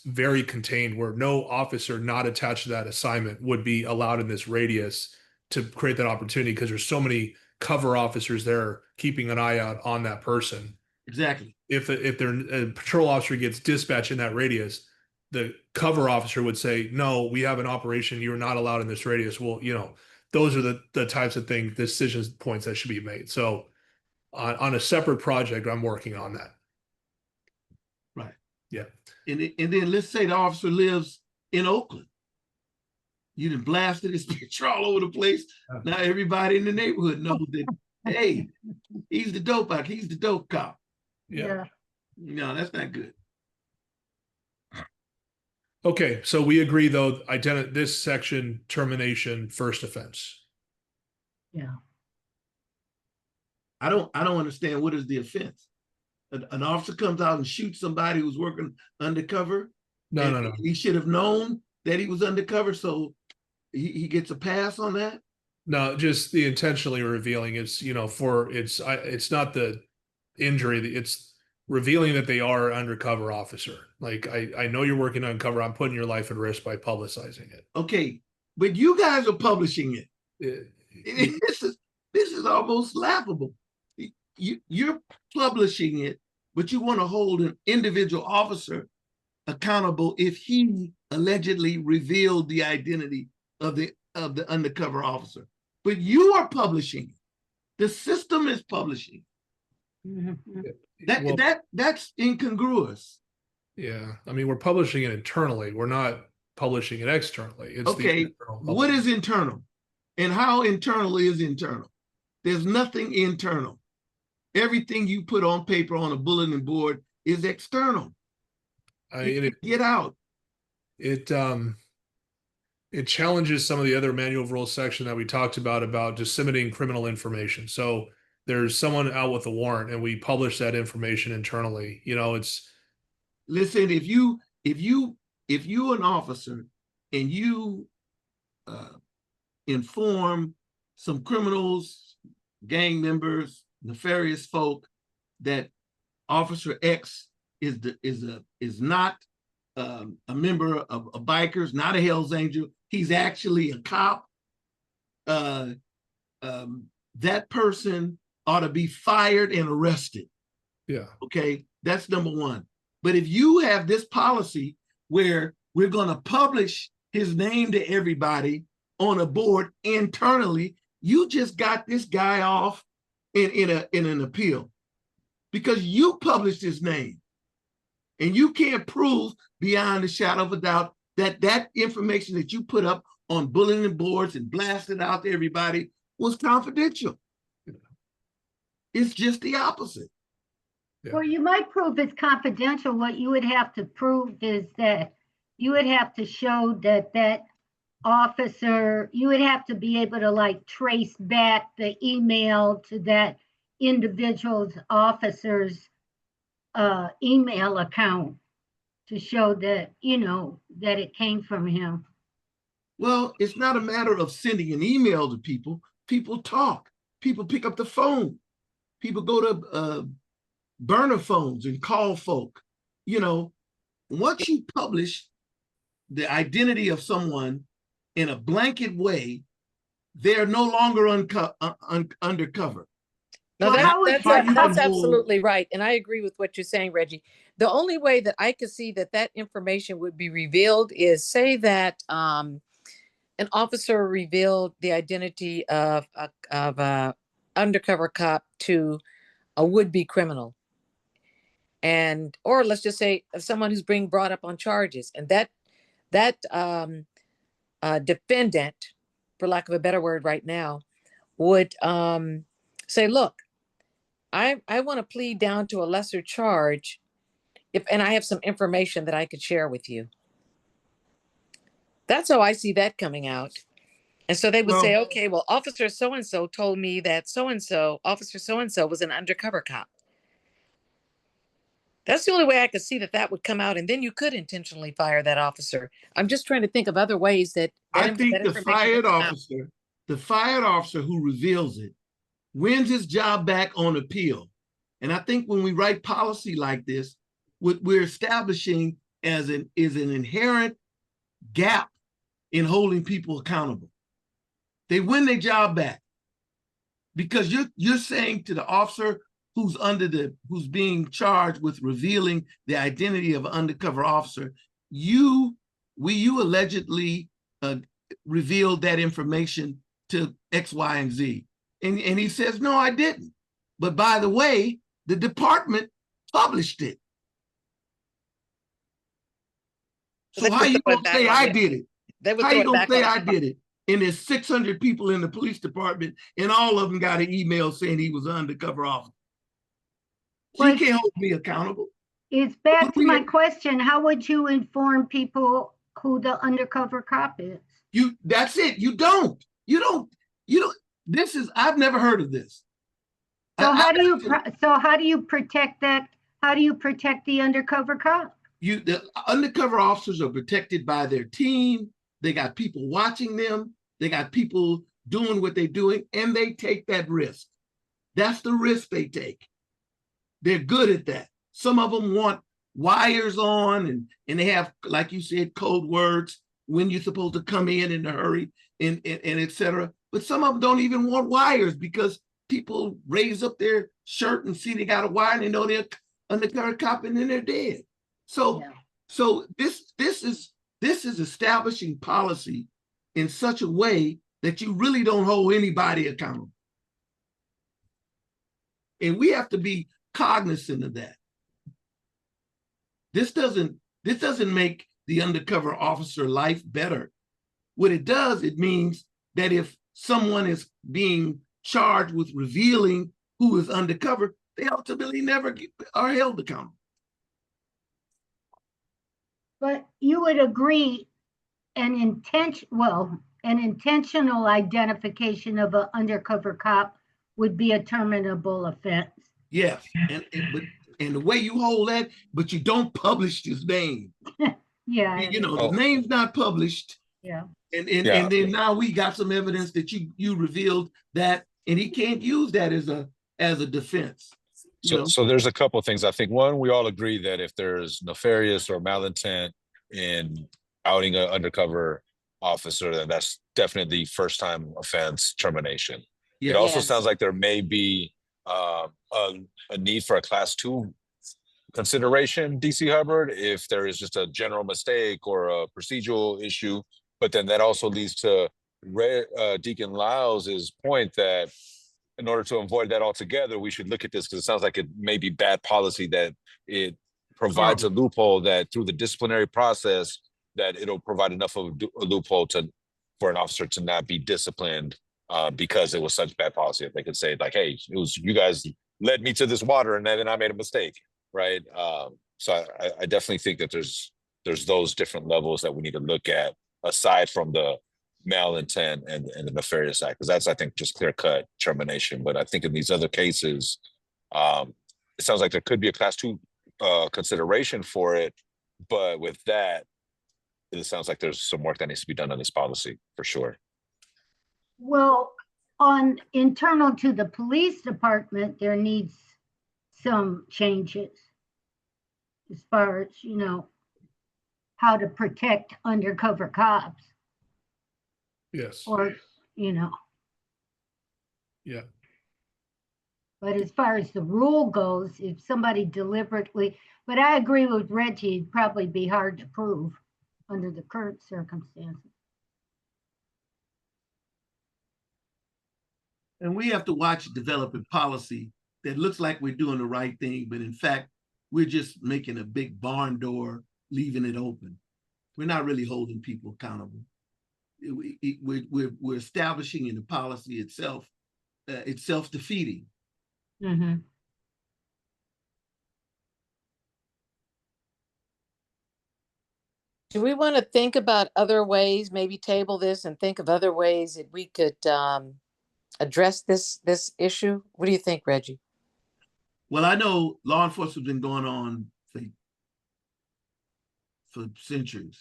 S4: very contained where no officer not attached to that assignment would be allowed in this radius to create that opportunity, because there's so many cover officers there keeping an eye out on that person.
S5: Exactly.
S4: If a patrol officer gets dispatched in that radius, the cover officer would say, no, we have an operation, you're not allowed in this radius. Well, you know, those are the types of things, decisions points that should be made. So on a separate project, I'm working on that.
S5: Right.
S4: Yeah.
S5: And then let's say the officer lives in Oakland. You done blasted his picture all over the place. Now everybody in the neighborhood knows that, hey, he's the dope out, he's the dope cop.
S4: Yeah.
S5: No, that's not good.
S4: Okay, so we agree though, this section, termination, first offense.
S6: Yeah.
S5: I don't understand, what is the offense? An officer comes out and shoots somebody who's working undercover.
S4: No.
S5: He should have known that he was undercover, so he gets a pass on that.
S4: No, just the intentionally revealing. It's, you know, it's not the injury. It's revealing that they are an undercover officer. Like, I know you're working undercover. I'm putting your life at risk by publicizing it.
S5: Okay, but you guys are publishing it. This is almost laughable. You're publishing it, but you want to hold an individual officer accountable if he allegedly revealed the identity of the undercover officer. But you are publishing it. The system is publishing. That's incongruous.
S4: Yeah, I mean, we're publishing it internally. We're not publishing it externally. It's
S5: okay. What is internal, and how internal is internal? There's nothing internal. Everything you put on paper on a bulletin board is external. Get out.
S4: It challenges some of the other manual of rules section that we talked about disseminating criminal information. So there's someone out with a warrant and we publish that information internally. You know, it's.
S5: Listen, if you an officer and you inform some criminals, gang members, nefarious folk that Officer X is not a member of a bikers, not a Hell's Angel, he's actually a cop, that person ought to be fired and arrested.
S4: Yeah.
S5: Okay, that's number one. But if you have this policy where we're going to publish his name to everybody on a board internally, you just got this guy off in an appeal because you published his name. And you can't prove beyond a shadow of a doubt that that information that you put up on bulletin boards and blasted out to everybody was confidential. It's just the opposite.
S4: Yeah.
S6: Well, you might prove it's confidential. What you would have to prove is that you would have to show that that officer, you would have to be able to like trace back the email to that individual's officer's email account to show that, you know, that it came from him.
S5: Well, it's not a matter of sending an email to people. People talk. People pick up the phone. People go to burner phones and call folk. You know, once you publish the identity of someone in a blanket way, they're no longer undercover.
S3: No,
S6: Well, how would
S3: that's
S6: you-
S3: absolutely right. And I agree with what you're saying, Reggie. The only way that I could see that that information would be revealed is say that an officer revealed the identity of a undercover cop to a would-be criminal. And, or let's just say someone who's being brought up on charges, and that defendant, for lack of a better word right now, would say, look, I want to plead down to a lesser charge and I have some information that I could share with you. That's how I see that coming out. And so they would say, okay, well, officer so-and-so told me that so-and-so, officer so-and-so was an undercover cop. That's the only way I could see that that would come out. And then you could intentionally fire that officer. I'm just trying to think of other ways that
S5: I think the fired officer who reveals it wins his job back on appeal. And I think when we write policy like this, what we're establishing is an inherent gap in holding people accountable. They win their job back because you're saying to the officer who's being charged with revealing the identity of an undercover officer, you allegedly revealed that information to X, Y, and Z. And he says, no, I didn't. But by the way, the department published it. So how you gonna say I did it? How you gonna say I did it? And there's 600 people in the police department, and all of them got an email saying he was an undercover officer. So you can't hold me accountable.
S6: It's back to my question. How would you inform people who the undercover cop is?
S5: That's it. You don't. This is, I've never heard of this.
S6: So how do you protect that? How do you protect the undercover cop?
S5: The undercover officers are protected by their team. They got people watching them. They got people doing what they're doing, and they take that risk. That's the risk they take. They're good at that. Some of them want wires on, and they have, like you said, code words when you're supposed to come in a hurry, and et cetera. But some of them don't even want wires because people raise up their shirt and see they got a wire and they know they're undercover cop and then they're dead. So this is establishing policy in such a way that you really don't hold anybody accountable. And we have to be cognizant of that. This doesn't make the undercover officer life better. What it does, it means that if someone is being charged with revealing who is undercover, they ultimately never are held accountable.
S6: But you would agree an intentional identification of an undercover cop would be a terminable offense.
S5: Yes, and the way you hold that, but you don't publish his name.
S6: Yeah,
S5: the name's not published.
S6: Yeah.
S5: And then now we got some evidence that you revealed that, and he can't use that as a defense.
S2: So there's a couple of things. I think one, we all agree that if there's nefarious or malintent in outing an undercover officer, then that's definitely first time offense termination. Yeah. It also sounds like there may be a need for a class 2 consideration, DC Hubbard, if there is just a general mistake or a procedural issue. But then that also leads to Deacon Lyles' point that in order to avoid that altogether, we should look at this because it sounds like it may be bad policy that it provides a loophole that through the disciplinary process, that it'll provide enough of a loophole for an officer to not be disciplined because it was such bad policy. If they could say like, hey, it was you guys led me to this water and then I made a mistake, right? So I definitely think that there's those different levels that we need to look at aside from the malintent and the nefarious act, because that's, I think, just clear cut termination. But I think in these other cases, it sounds like there could be a class 2 consideration for it. But with that, it sounds like there's some work that needs to be done on this policy for sure.
S6: Well, on internal to the police department, there needs some changes as far as, you know, how to protect undercover cops.
S4: Yes.
S6: Or, you know.
S4: Yeah.
S6: But as far as the rule goes, if somebody deliberately, but I agree with Reggie, it'd probably be hard to prove under the current circumstances.
S5: And we have to watch developing policy that looks like we're doing the right thing, but in fact, we're just making a big barn door, leaving it open. We're not really holding people accountable. We're establishing in the policy itself, it's self-defeating.
S6: Mm-hmm.
S3: Do we want to think about other ways, maybe table this and think of other ways that we could address this issue? What do you think, Reggie?
S5: Well, I know law enforcement's been going on for centuries.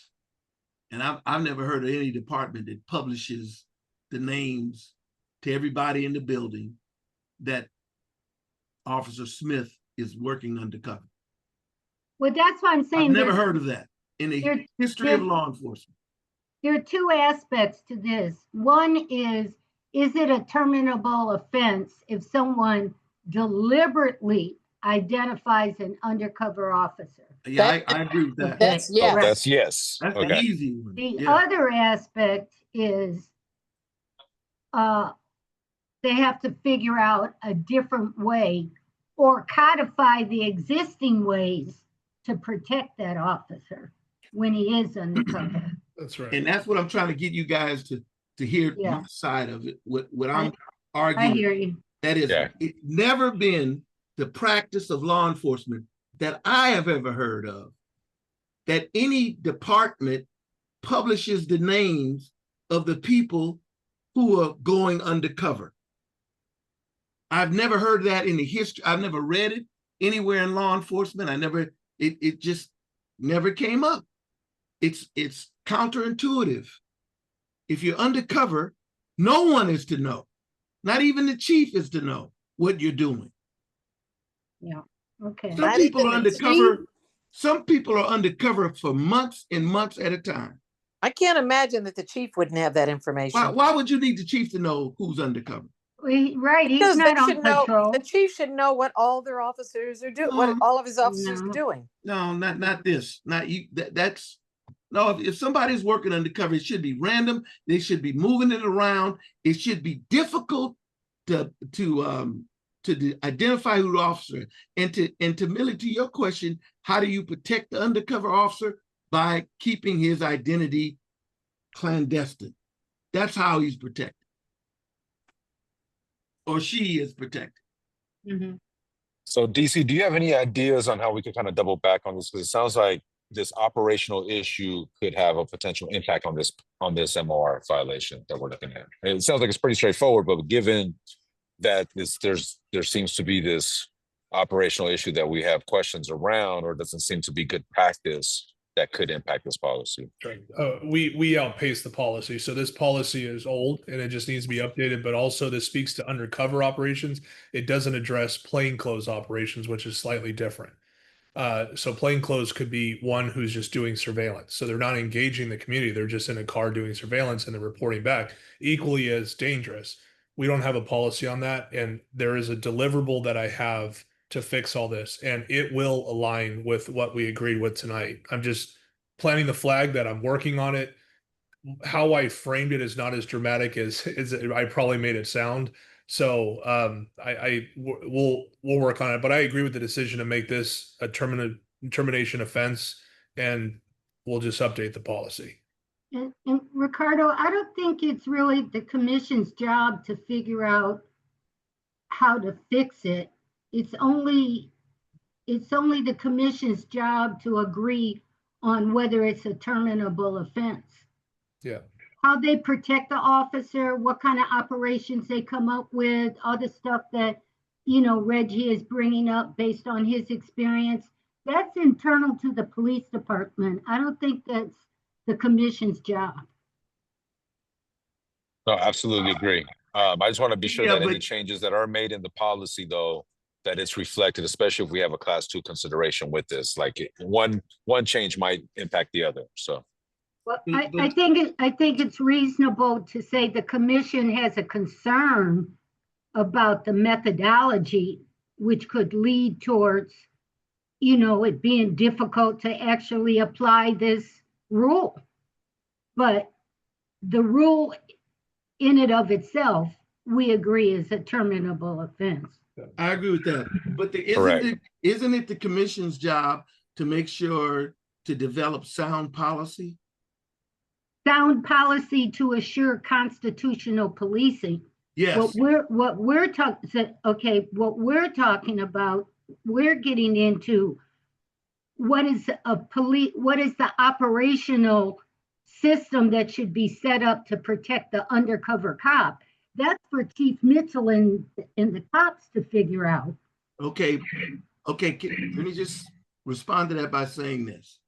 S5: And I've never heard of any department that publishes the names to everybody in the building that Officer Smith is working undercover.
S6: Well, that's what I'm saying.
S5: I've never heard of that in the history of law enforcement.
S6: There are two aspects to this. One is it a terminable offense if someone deliberately identifies an undercover officer?
S5: Yeah, I agree with that.
S3: That's yes.
S2: Oh, that's yes.
S5: That's
S2: Okay.
S5: the easy one.
S6: The other aspect is they have to figure out a different way or codify the existing ways to protect that officer when he is undercover.
S4: That's right.
S5: And that's what I'm trying to get you guys to hear my side of it. What I'm arguing.
S6: I hear you.
S5: That is, it's never been the practice of law enforcement that I have ever heard of that any department publishes the names of the people who are going undercover. I've never heard that in the history. I've never read it anywhere in law enforcement. It just never came up. It's counterintuitive. If you're undercover, no one is to know. Not even the chief is to know what you're doing.
S6: Yeah. Okay.
S5: Some people are undercover. Some people are undercover for months and months at a time.
S3: I can't imagine that the chief wouldn't have that information.
S5: Why would you need the chief to know who's undercover?
S6: Right, he's
S3: Because
S6: not
S3: they
S6: on
S3: should know,
S6: patrol.
S3: the chief should know what all their officers are doing, what all of his officers are
S6: No.
S3: doing.
S5: No, not this. Not you. That's no. If somebody's working undercover, it should be random. They should be moving it around. It should be difficult to identify who the officer is. And to Millie, to your question, how do you protect the undercover officer? By keeping his identity clandestine. That's how he's protected. Or she is protected.
S6: Mm-hmm.
S2: So DC, do you have any ideas on how we could kind of double back on this? Because it sounds like this operational issue could have a potential impact on this MOR violation that we're looking at. It sounds like it's pretty straightforward, but given that there seems to be this operational issue that we have questions around, or doesn't seem to be good practice, that could impact this policy.
S4: We outpace the policy. So this policy is old and it just needs to be updated, but also this speaks to undercover operations. It doesn't address plainclothes operations, which is slightly different. So plainclothes could be one who's just doing surveillance. So they're not engaging the community. They're just in a car doing surveillance and they're reporting back. Equally as dangerous. We don't have a policy on that. And there is a deliverable that I have to fix all this, and it will align with what we agreed with tonight. I'm just planting the flag that I'm working on it. How I framed it is not as dramatic as I probably made it sound. So we'll work on it. But I agree with the decision to make this a termination offense, and we'll just update the policy.
S6: And Ricardo, I don't think it's really the commission's job to figure out how to fix it. It's only the commission's job to agree on whether it's a terminable offense.
S4: Yeah.
S6: How they protect the officer, what kind of operations they come up with, all the stuff that, Reggie is bringing up based on his experience. That's internal to the police department. I don't think that's the commission's job.
S2: No, absolutely agree. I just want to be sure
S5: Yeah,
S2: that any
S5: but-
S2: changes that are made in the policy, though, that it's reflected, especially if we have a class 2 consideration with this. Like one change might impact the other. So
S6: Well, I think it's reasonable to say the commission has a concern about the methodology, which could lead towards, it being difficult to actually apply this rule. But the rule in and of itself, we agree is a terminable offense.
S5: I agree with that. But
S2: Correct.
S5: isn't it the commission's job to make sure to develop sound policy?
S6: Sound policy to assure constitutional policing.
S5: Yes.
S6: What we're talking about, we're getting into what is the operational system that should be set up to protect the undercover cop. That's for Chief Mitchell and the cops to figure out.
S5: Okay. Let me just respond to that by saying this.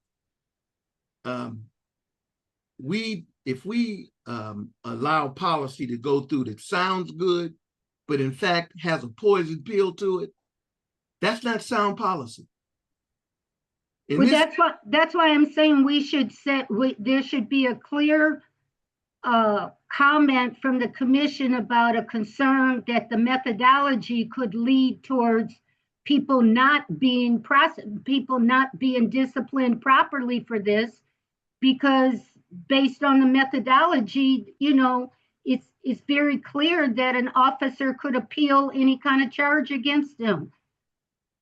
S5: If we allow policy to go through that sounds good, but in fact has a poison pill to it, that's not sound policy.
S6: Well, that's why I'm saying there should be a clear comment from the commission about a concern that the methodology could lead towards people not being disciplined properly for this, because based on the methodology, it's very clear that an officer could appeal any kind of charge against them.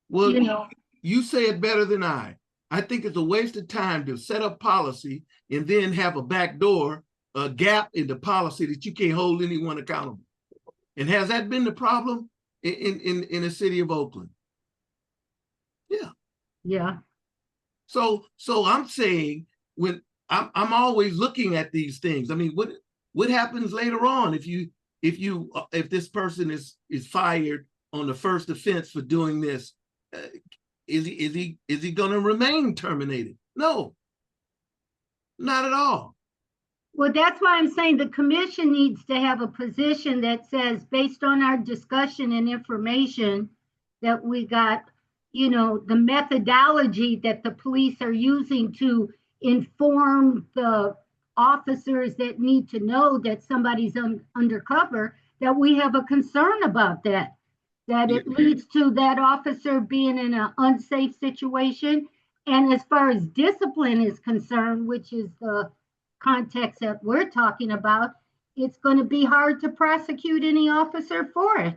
S5: Well, you say it better than I. I think it's a waste of time to set up policy and then have a backdoor, a gap in the policy that you can't hold anyone accountable. And has that been the problem in the city of Oakland? Yeah.
S6: Yeah.
S5: So I'm saying, when I'm always looking at these things. I mean, what happens later on if this person is fired on the first offense for doing this? Is he going to remain terminated? No, not at all.
S6: Well, that's why I'm saying the commission needs to have a position that says, based on our discussion and information that we got, the methodology that the police are using to inform the officers that need to know that somebody's undercover, that we have a concern about that it leads to that officer being in an unsafe situation. And as far as discipline is concerned, which is the context that we're talking about, it's going to be hard to prosecute any officer for it.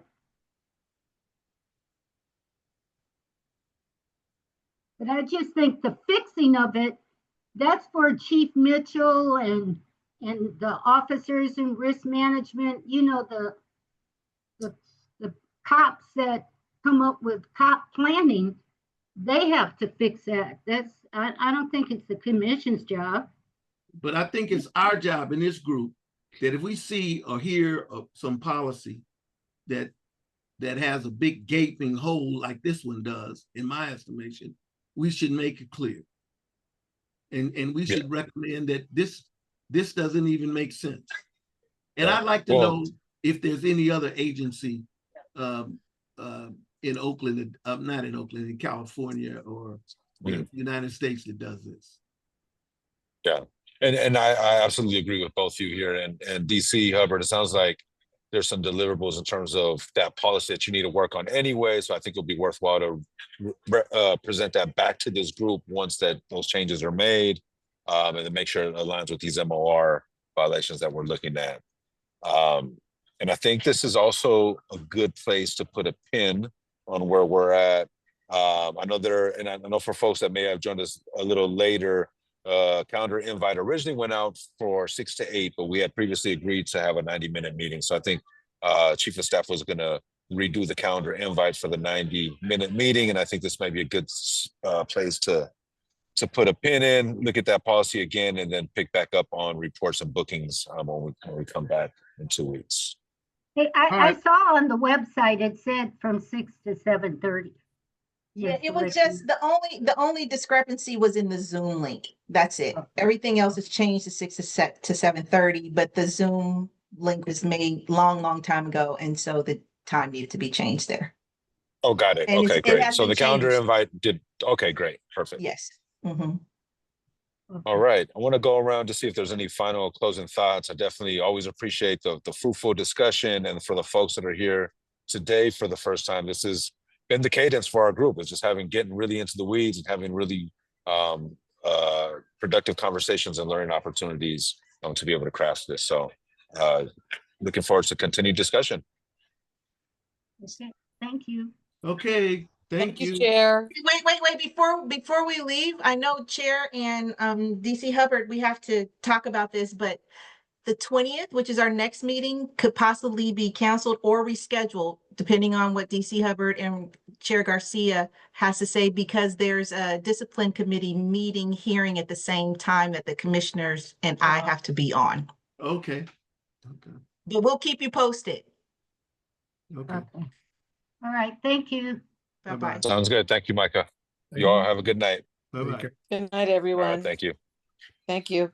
S6: But I just think the fixing of it, that's for Chief Mitchell and the officers in risk management, the cops that come up with cop planning, they have to fix that. I don't think it's the commission's job.
S5: But I think it's our job in this group that if we see or hear of some policy that has a big gaping hole like this one does, in my estimation, we should make it clear. And we should recommend that this doesn't even make sense. And I'd like to know if there's any other agency in Oakland, not in Oakland, in California or the United States that does this.
S2: Yeah. And I absolutely agree with both you here and DC Hubbard. It sounds like there's some deliverables in terms of that policy that you need to work on anyway. So I think it'll be worthwhile to present that back to this group once those changes are made, and then make sure it aligns with these MOR violations that we're looking at. And I think this is also a good place to put a pin on where we're at I know and I know for folks that may have joined us a little later, calendar invite originally went out for 6 to 8, but we had previously agreed to have a 90-minute meeting. So I think Chief of Staff was going to redo the calendar invite for the 90-minute meeting, and I think this might be a good place to put a pin in, look at that policy again, and then pick back up on reports and bookings when we come back in 2 weeks.
S6: Hey,
S5: All
S6: I
S5: right.
S6: saw on the website, it said from 6 to 7:30.
S1: Yeah, it was just the only discrepancy was in the Zoom link. That's it. Everything else has changed to 6 to 7:30, but the Zoom link was made long time ago, and so the time needed to be changed there.
S2: Oh, got it.
S1: And
S2: Okay,
S1: it
S2: great.
S1: has
S2: So
S1: been
S2: the calendar
S1: changed.
S2: invite did. Okay, great. Perfect.
S1: Yes. Mhm.
S2: All right. I want to go around to see if there's any final closing thoughts. I definitely always appreciate the fruitful discussion. And for the folks that are here today for the first time, this has been the cadence for our group. It's just getting really into the weeds and having really productive conversations and learning opportunities to be able to craft this. So looking forward to continued discussion.
S6: Okay, thank you.
S5: Okay, thank you.
S3: Chair.
S1: Wait, before we leave, I know Chair and DC Hubbard, we have to talk about this, but the 20th, which is our next meeting, could possibly be canceled or rescheduled, depending on what DC Hubbard and Chair Garcia has to say, because there's a discipline committee meeting hearing at the same time that the commissioners and I have to be on.
S5: Okay. Okay.
S1: But we'll keep you posted.
S5: Okay.
S6: Okay. All right, thank you.
S1: Bye-bye.
S2: Sounds good. Thank you, Micah. You all have a good night.
S5: Bye-bye.
S4: Take care.
S3: Good night,
S2: All right.
S3: everyone.
S2: Thank you.
S3: Thank you.